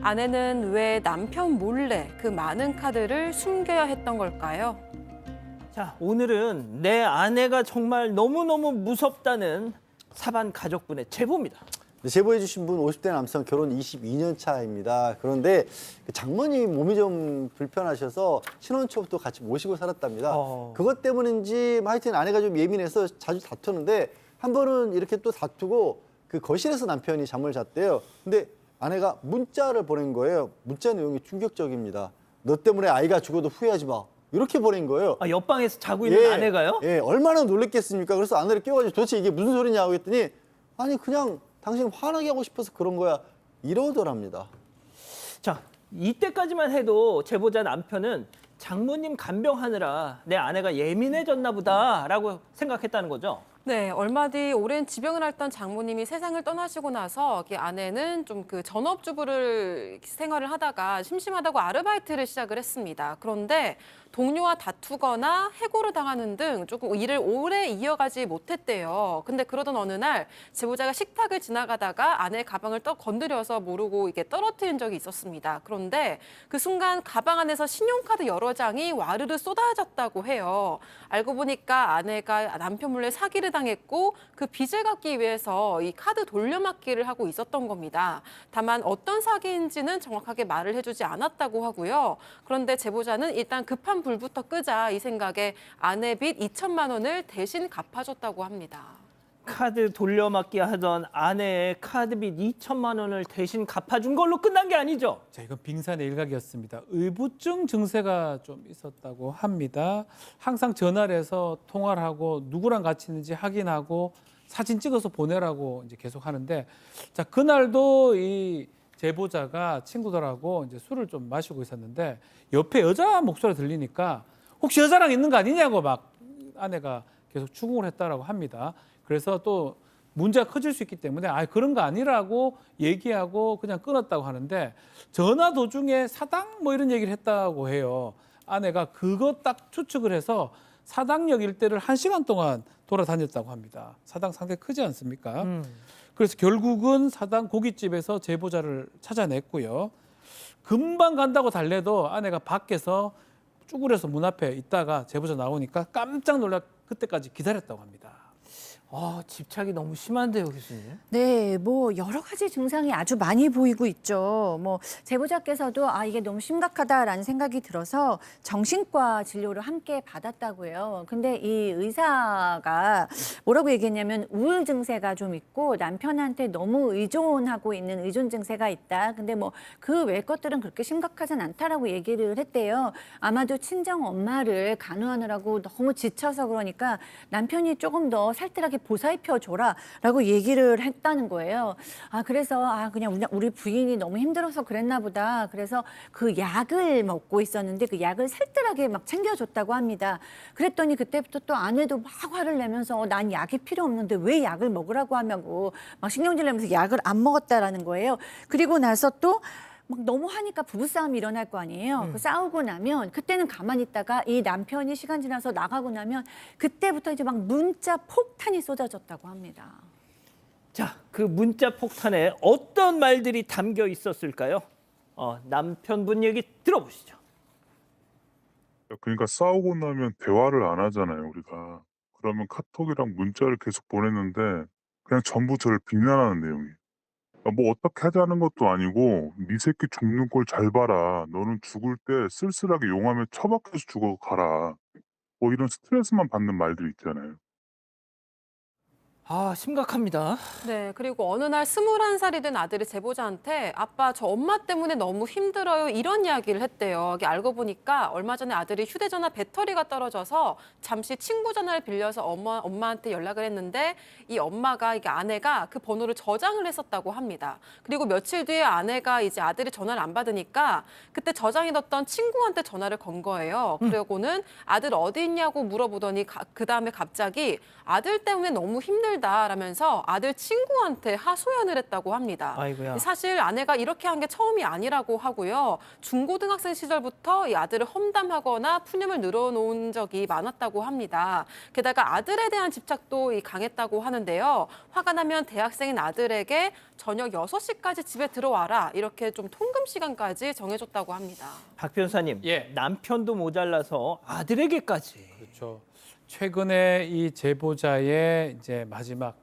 아내는 왜 남편 몰래 그 많은 카드를 숨겨야 했던 걸까요? 자, 오늘은 내 아내가 정말 너무너무 무섭다는 사반 가족분의 제보입니다. 제보해 주신 분 50대 남성 결혼 22년 차입니다. 그런데 장모님이 몸이 좀 불편하셔서 신혼 초부터 같이 모시고 살았답니다. 그것 때문인지 하여튼 아내가 좀 예민해서 자주 다투는데 한 번은 이렇게 또 다투고 그 거실에서 남편이 잠을 잤대요. 근데 아내가 문자를 보낸 거예요. 문자 내용이 충격적입니다. 너 때문에 아이가 죽어도 후회하지 마. 이렇게 보낸 거예요. 아, 옆방에서 자고 있는 아내가요? 예, 얼마나 놀랬겠습니까? 그래서 아내를 깨워가지고 도대체 이게 무슨 소리냐고 했더니 아니 그냥 당신 화나게 하고 싶어서 그런 거야. 이러더랍니다. 자, 이때까지만 해도 제보자 남편은 장모님 간병하느라 내 아내가 예민해졌나 보다라고 생각했다는 거죠. 네, 얼마 뒤 오랜 지병을 앓던 장모님이 세상을 떠나시고 나서 아내는 좀 그 전업주부를 생활을 하다가 심심하다고 아르바이트를 시작을 했습니다. 그런데 동료와 다투거나 해고를 당하는 등 조금 일을 오래 이어가지 못했대요. 근데 그러던 어느 날 제보자가 식탁을 지나가다가 아내의 가방을 건드려서 모르고 이게 떨어뜨린 적이 있었습니다. 그런데 그 순간 가방 안에서 신용카드 여러 장이 와르르 쏟아졌다고 해요. 알고 보니까 아내가 남편 몰래 사기를 당했고 그 빚을 갚기 위해서 이 카드 돌려막기를 하고 있었던 겁니다. 다만 어떤 사기인지는 정확하게 말을 해주지 않았다고 하고요. 그런데 제보자는 일단 급한 불부터 끄자 이 생각에 아내 빚 2천만 원을 대신 갚아줬다고 합니다. 카드 돌려막기 하던 아내의 카드빚 2천만 원을 대신 갚아준 걸로 끝난 게 아니죠? 자, 이건 빙산의 일각이었습니다. 의부증 증세가 좀 있었다고 합니다. 항상 전화를 해서 통화를 하고 누구랑 같이 있는지 확인하고 사진 찍어서 보내라고 이제 계속 하는데 자, 그날도 이 제보자가 친구들하고 이제 술을 좀 마시고 있었는데 옆에 여자 목소리가 들리니까 혹시 여자랑 있는 거 아니냐고 막 아내가 계속 추궁을 했다라고 합니다. 그래서 또 문제가 커질 수 있기 때문에 그런 거 아니라고 얘기하고 그냥 끊었다고 하는데 전화 도중에 사당 뭐 이런 얘기를 했다고 해요. 아내가 그거 딱 추측을 해서 사당역 일대를 1시간 동안 돌아다녔다고 합니다. 사당 상당히 크지 않습니까? 그래서 결국은 사당 고깃집에서 제보자를 찾아냈고요. 금방 간다고 달래도 아내가 밖에서 쭈그려서 문 앞에 있다가 제보자 나오니까 깜짝 놀라 그때까지 기다렸다고 합니다. 집착이 너무 심한데요, 교수님. 네, 뭐 여러 가지 증상이 아주 많이 보이고 있죠. 뭐 제보자께서도 이게 너무 심각하다라는 생각이 들어서 정신과 진료를 함께 받았다고요. 근데 이 의사가 뭐라고 얘기했냐면 우울 증세가 좀 있고 남편한테 너무 의존하고 있는 의존 증세가 있다. 근데 뭐 그 외 것들은 그렇게 심각하진 않다라고 얘기를 했대요. 아마도 친정 엄마를 간호하느라고 너무 지쳐서 그러니까 남편이 조금 더 살뜰하게 보살펴줘라라고 얘기를 했다는 거예요. 그래서 그냥 우리 부인이 너무 힘들어서 그랬나 보다. 그래서 그 약을 먹고 있었는데 그 약을 살뜰하게 막 챙겨줬다고 합니다. 그랬더니 그때부터 또 아내도 막 화를 내면서 난 약이 필요 없는데 왜 약을 먹으라고 하냐고 막 신경질 내면서 약을 안 먹었다라는 거예요. 그리고 나서 또 막 너무 하니까 부부싸움이 일어날 거 아니에요. 그 싸우고 나면 그때는 가만히 있다가 이 남편이 시간 지나서 나가고 나면 그때부터 이제 막 문자 폭탄이 쏟아졌다고 합니다. 자, 그 문자 폭탄에 어떤 말들이 담겨 있었을까요? 남편분 얘기 들어보시죠. 그러니까 싸우고 나면 대화를 안 하잖아요, 우리가. 그러면 카톡이랑 문자를 계속 보냈는데 그냥 전부 저를 비난하는 내용이에요. 뭐 어떻게 하자는 것도 아니고 네 새끼 죽는 걸 잘 봐라. 너는 죽을 때 쓸쓸하게 용암에 처박혀서 죽어가라. 뭐 이런 스트레스만 받는 말들 있잖아요. 심각합니다. 네, 그리고 어느 날 21살이 된 아들이 제보자한테 아빠 저 엄마 때문에 너무 힘들어요 이런 이야기를 했대요. 이게 알고 보니까 얼마 전에 아들이 휴대전화 배터리가 떨어져서 잠시 친구 전화를 빌려서 엄마한테 연락을 했는데 이 엄마가 이게 아내가 그 번호를 저장을 했었다고 합니다. 그리고 며칠 뒤에 아내가 이제 아들이 전화를 안 받으니까 그때 저장해뒀던 친구한테 전화를 건 거예요. 그러고는 아들 어디 있냐고 물어보더니 그 다음에 갑자기 아들 때문에 너무 힘들다라면서 아들 친구한테 하소연을 했다고 합니다. 아이고야. 사실 아내가 이렇게 한 게 처음이 아니라고 하고요. 중고등학생 시절부터 이 아들을 험담하거나 푸념을 늘어놓은 적이 많았다고 합니다. 게다가 아들에 대한 집착도 강했다고 하는데요. 화가 나면 대학생인 아들에게 저녁 6시까지 집에 들어와라 이렇게 좀 통금 시간까지 정해줬다고 합니다. 박 변호사님, 남편도 모자라서 아들에게까지. 그렇죠. 최근에 이 제보자의 이제 마지막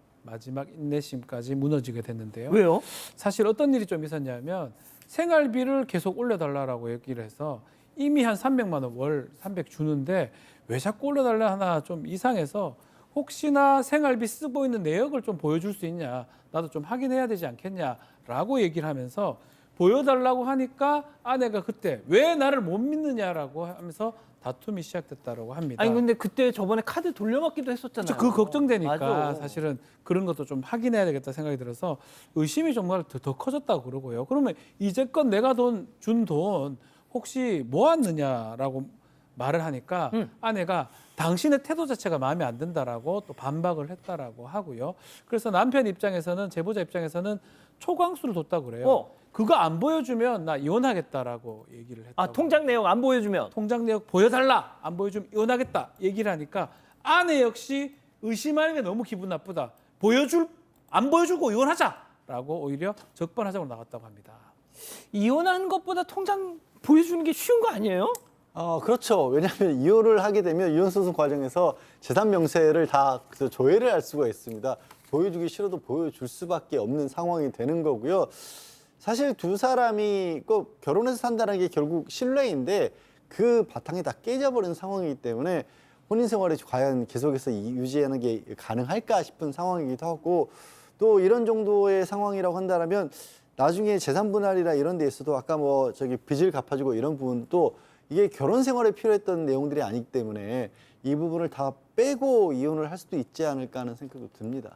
인내심까지 무너지게 됐는데요. 왜요? 사실 어떤 일이 좀 있었냐면 생활비를 계속 올려달라고 얘기를 해서 이미 한 300만 원 월 300 주는데 왜 자꾸 올려달라 하나 좀 이상해서 혹시나 생활비 쓰고 있는 내역을 좀 보여줄 수 있냐, 나도 좀 확인해야 되지 않겠냐라고 얘기를 하면서 보여달라고 하니까 아내가 그때 왜 나를 못 믿느냐라고 하면서 다툼이 시작됐다고 합니다. 아니 근데 그때 저번에 카드 돌려막기도 했었잖아요. 그 걱정되니까 맞아. 사실은 그런 것도 좀 확인해야 되겠다 생각이 들어서 의심이 정말 더 커졌다고 그러고요. 그러면 이제껏 내가 준 돈 혹시 모았느냐라고 말을 하니까 아내가 당신의 태도 자체가 마음에 안 든다라고 또 반박을 했다라고 하고요. 그래서 남편 입장에서는 제보자 입장에서는 초강수를 뒀다고 그래요. 그거 안 보여주면 나 이혼하겠다라고 얘기를 했다고. 통장 내역 안 보여주면? 통장 내역 보여달라. 안 보여주면 이혼하겠다. 얘기를 하니까 아내 역시 의심하는 게 너무 기분 나쁘다. 안 보여주고 이혼하자라고 오히려 적반하장으로 나갔다고 합니다. 이혼하는 것보다 통장 보여주는 게 쉬운 거 아니에요? 그렇죠. 왜냐하면 이혼을 하게 되면 이혼 소송 과정에서 재산 명세를 다 조회를 할 수가 있습니다. 보여주기 싫어도 보여줄 수밖에 없는 상황이 되는 거고요. 사실 두 사람이 꼭 결혼해서 산다는 게 결국 신뢰인데 그 바탕이 다 깨져버린 상황이기 때문에 혼인 생활을 과연 계속해서 유지하는 게 가능할까 싶은 상황이기도 하고 또 이런 정도의 상황이라고 한다면 나중에 재산 분할이나 이런 데 있어도 아까 빚을 갚아주고 이런 부분도 이게 결혼 생활에 필요했던 내용들이 아니기 때문에 이 부분을 다 빼고 이혼을 할 수도 있지 않을까 하는 생각도 듭니다.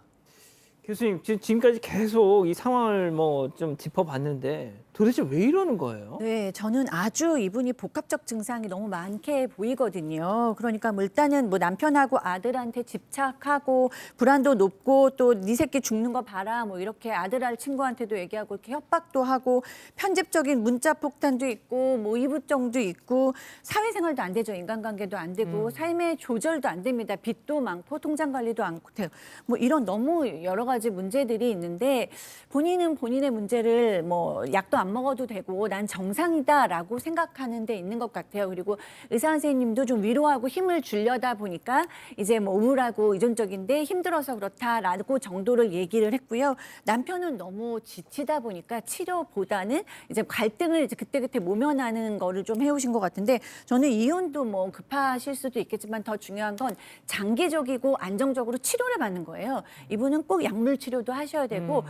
교수님, 지금까지 계속 이 상황을 좀 짚어봤는데 도대체 왜 이러는 거예요? 네, 저는 아주 이분이 복합적 증상이 너무 많게 보이거든요. 그러니까 일단은 남편하고 아들한테 집착하고 불안도 높고 또 네 새끼 죽는 거 봐라 이렇게 아들 친구한테도 얘기하고 이렇게 협박도 하고 편집적인 문자 폭탄도 있고 이부정도 있고 사회생활도 안 되죠. 인간관계도 안 되고 삶의 조절도 안 됩니다. 빚도 많고 통장 관리도 안 되고 이런 너무 여러 가지 가지 문제들이 있는데 본인은 본인의 문제를 뭐 약도 안 먹어도 되고 난 정상이다라고 생각하는 데 있는 것 같아요. 그리고 의사 선생님도 좀 위로하고 힘을 주려다 보니까 이제 뭐 우울하고 의존적인데 힘들어서 그렇다라고 정도를 얘기를 했고요. 남편은 너무 지치다 보니까 치료보다는 이제 갈등을 이제 그때그때 모면하는 거를 좀 해오신 것 같은데 저는 이혼도 뭐 급하실 수도 있겠지만 더 중요한 건 장기적이고 안정적으로 치료를 받는 거예요. 이분은 꼭 약물 치료도 하셔야 되고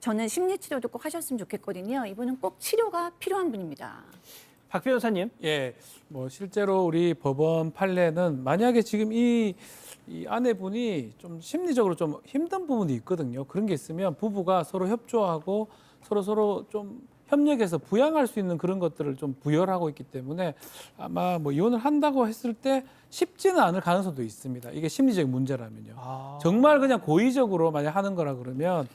저는 심리 치료도 꼭 하셨으면 좋겠거든요. 이분은 꼭 치료가 필요한 분입니다. 박 변호사님. 예, 뭐 실제로 우리 법원 판례는 만약에 지금 이 아내분이 좀 심리적으로 좀 힘든 부분이 있거든요. 그런 게 있으면 부부가 서로 협조하고 서로 좀 협력해서 부양할 수 있는 그런 것들을 좀 부여하고 있기 때문에 아마 뭐 이혼을 한다고 했을 때 쉽지는 않을 가능성도 있습니다. 이게 심리적인 문제라면요. 정말 그냥 고의적으로 만약 하는 거라 그러면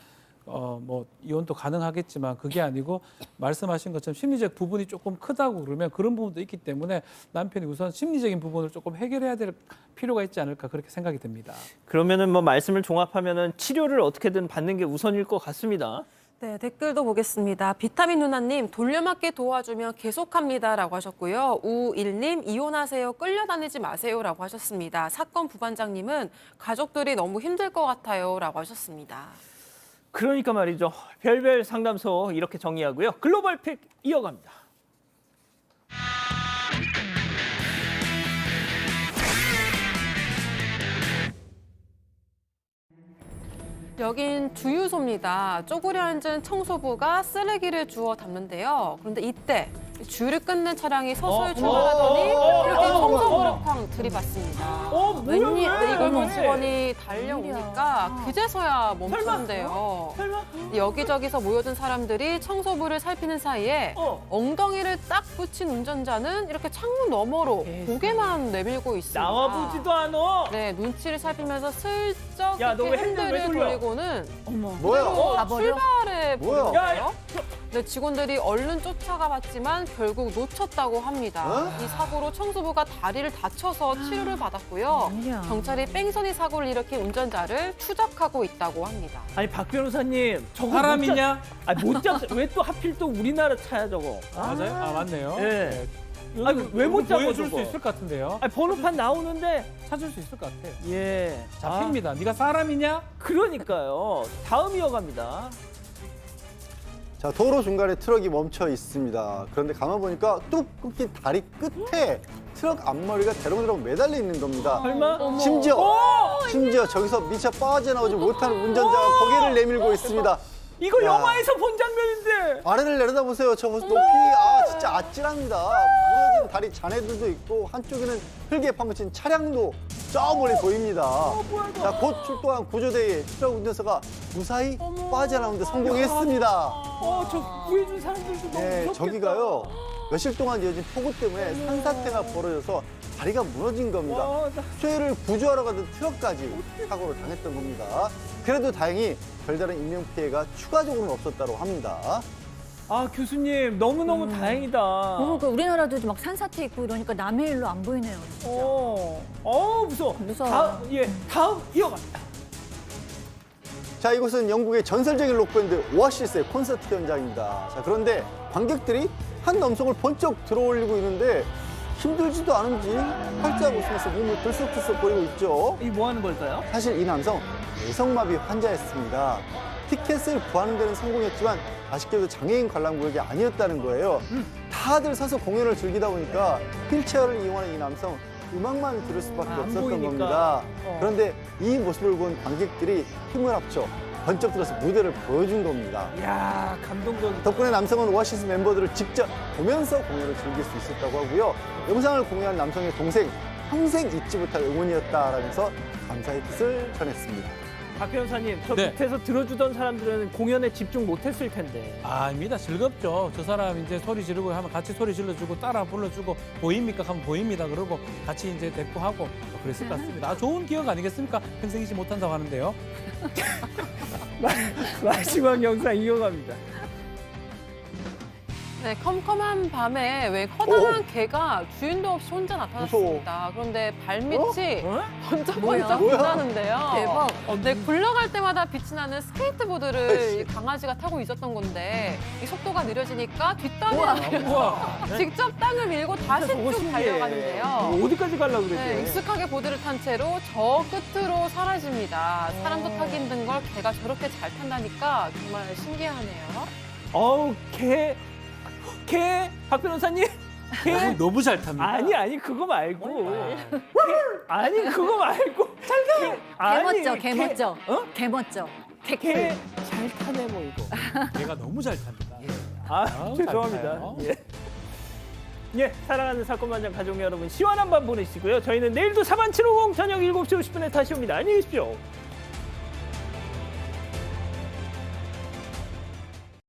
뭐 이혼도 가능하겠지만 그게 아니고 말씀하신 것처럼 심리적 부분이 조금 크다고 그러면 그런 부분도 있기 때문에 남편이 우선 심리적인 부분을 조금 해결해야 될 필요가 있지 않을까 그렇게 생각이 듭니다. 그러면은 뭐 말씀을 종합하면은 치료를 어떻게든 받는 게 우선일 것 같습니다. 네, 댓글도 보겠습니다. 비타민 누나님, 돌려막기 도와주면 계속합니다라고 하셨고요. 우일님, 이혼하세요, 끌려다니지 마세요라고 하셨습니다. 사건 부반장님은 가족들이 너무 힘들 것 같아요라고 하셨습니다. 그러니까 말이죠. 별별 상담소 이렇게 정리하고요. 글로벌 픽 이어갑니다. 여긴 주유소입니다. 쪼그려 앉은 청소부가 쓰레기를 주워 담는데요. 그런데 이때 주유를 끝낸 차량이 서서히 출발하더니 이렇게 청소부를 쾅 들이받습니다. 웬일인데 이걸 직원이 달려오니까 그제서야 멈추는데요. 여기저기서 모여든 사람들이 청소부를 살피는 사이에 엉덩이를 딱 붙인 운전자는 이렇게 창문 너머로 고개만 내밀고 있습니다. 나와보지도 않아. 네, 눈치를 살피면서 슬쩍 야, 너 이렇게 왜 핸들 왜 핸들을 돌려? 돌리고는 뭐야? 출발해 뭐야? 버리는데요. 네, 직원들이 얼른 쫓아가 봤지만 결국 놓쳤다고 합니다. 이 사고로 청소부가 다리를 다쳐서 치료를 받았고요. 경찰이 뺑소니 사고를 일으킨 운전자를 추적하고 있다고 합니다. 아니 박 변호사님, 저거 사람이냐? 못 잡. 왜 또 하필 또 우리나라 차야 저거? 맞아요? 아, 맞네요. 예. 여기, 아니, 왜 못 여기 잡아, 보여줄 저거? 수 있을 것 같은데요. 아니, 번호판 나오는데 찾을 수 있을 것 같아요. 예. 잡힙니다. 네가 사람이냐? 그러니까요. 다음 이어갑니다. 자, 도로 중간에 트럭이 멈춰 있습니다. 그런데 가만 보니까 뚝 끊긴 다리 끝에 트럭 앞머리가 대롱대롱 매달려 있는 겁니다. 설마? 심지어 저기서 미처 빠져나오지 못하는 운전자가 고개를 내밀고 있습니다. 이거 야. 영화에서 본 장면인데. 아래를 내려다보세요. 저 높이 진짜 아찔합니다. 무너진 다리 잔해들도 있고 한쪽에는 흙에 파묻힌 차량도 저 멀리 보입니다. 자, 곧 출동한 구조대의 트럭 운전사가 무사히 빠져나오는 데 성공했습니다. 저 구해준 사람들도 너무 네, 무섭겠다. 저기가요. 며칠 동안 이어진 폭우 때문에 산사태가 벌어져서 다리가 무너진 겁니다. 수해를 구조하러 가던 트럭까지 사고를 당했던 겁니다. 그래도 다행히 별다른 인명 피해가 추가적으로는 없었다고 합니다. 아, 교수님 너무너무 다행이다. 그러니까 우리나라도 막 산사태 있고 이러니까 남의 일로 안 보이네요. 진짜. 무서워. 무서워. 다음 이어갑니다. 자, 이곳은 영국의 전설적인 록밴드 오아시스의 콘서트 현장입니다. 자, 그런데 관객들이 한 남성을 번쩍 들어올리고 있는데 힘들지도 않은지 활짝 웃으면서 몸을 들썩들썩 거리고 있죠. 이 뭐 하는 걸까요? 사실 이 남성 뇌성마비 환자였습니다. 티켓을 구하는 데는 성공했지만 아쉽게도 장애인 관람 구역이 아니었다는 거예요. 다들 서서 공연을 즐기다 보니까 휠체어를 이용하는 이 남성 음악만 들을 수밖에 안 없었던 보이니까. 겁니다. 그런데 이 모습을 본 관객들이 힘을 합쳐 번쩍 들어서 무대를 보여준 겁니다. 이야, 감동적이다. 덕분에 남성은 오아시스 멤버들을 직접 보면서 공연을 즐길 수 있었다고 하고요. 영상을 공유한 남성의 동생, 평생 잊지 못할 응원이었다라면서 감사의 뜻을 전했습니다. 박 변호사님, 저 네. 밑에서 들어주던 사람들은 공연에 집중 못했을 텐데. 아닙니다. 즐겁죠. 저 사람 이제 소리 지르고 하면 같이 소리 질러주고 따라 불러주고 보입니까? 하면 보입니다. 그러고 같이 이제 데리고 하고 그랬을 것 같습니다. 아, 좋은 기억 아니겠습니까? 평생 잊지 못한다고 하는데요. 마지막 영상 이어갑니다. 네, 컴컴한 밤에 왜 커다란 개가 주인도 없이 혼자 나타났습니다. 그런데 발밑이 번쩍번쩍 뭐야? 빛나는데요. 대박. 네, 굴러갈 때마다 빛이 나는 스케이트보드를 이 강아지가 타고 있었던 건데 이 속도가 느려지니까 뒷다리를 내려서 직접 땅을 밀고 다시 저거 쭉 신기해. 달려가는데요. 어디까지 가려고 그러지? 네, 익숙하게 보드를 탄 채로 저 끝으로 사라집니다. 사람도 타기 힘든 걸 개가 저렇게 잘 탄다니까 정말 신기하네요. 어우, 박 변호사님. 너무 잘 탑니다. 아니 그거 말고. 아니 그거 말고. 개 멋져. 어? 개 멋져. 개 잘 타네 뭐 이거. 얘가 너무 잘 탑니다. 아, 죄송합니다. 잘 타요. 예, 사랑하는 사건반장 가족 여러분 시원한 밤 보내시고요. 저희는 내일도 4750 저녁 7시 50분에 다시 옵니다. 안녕히 계십시오.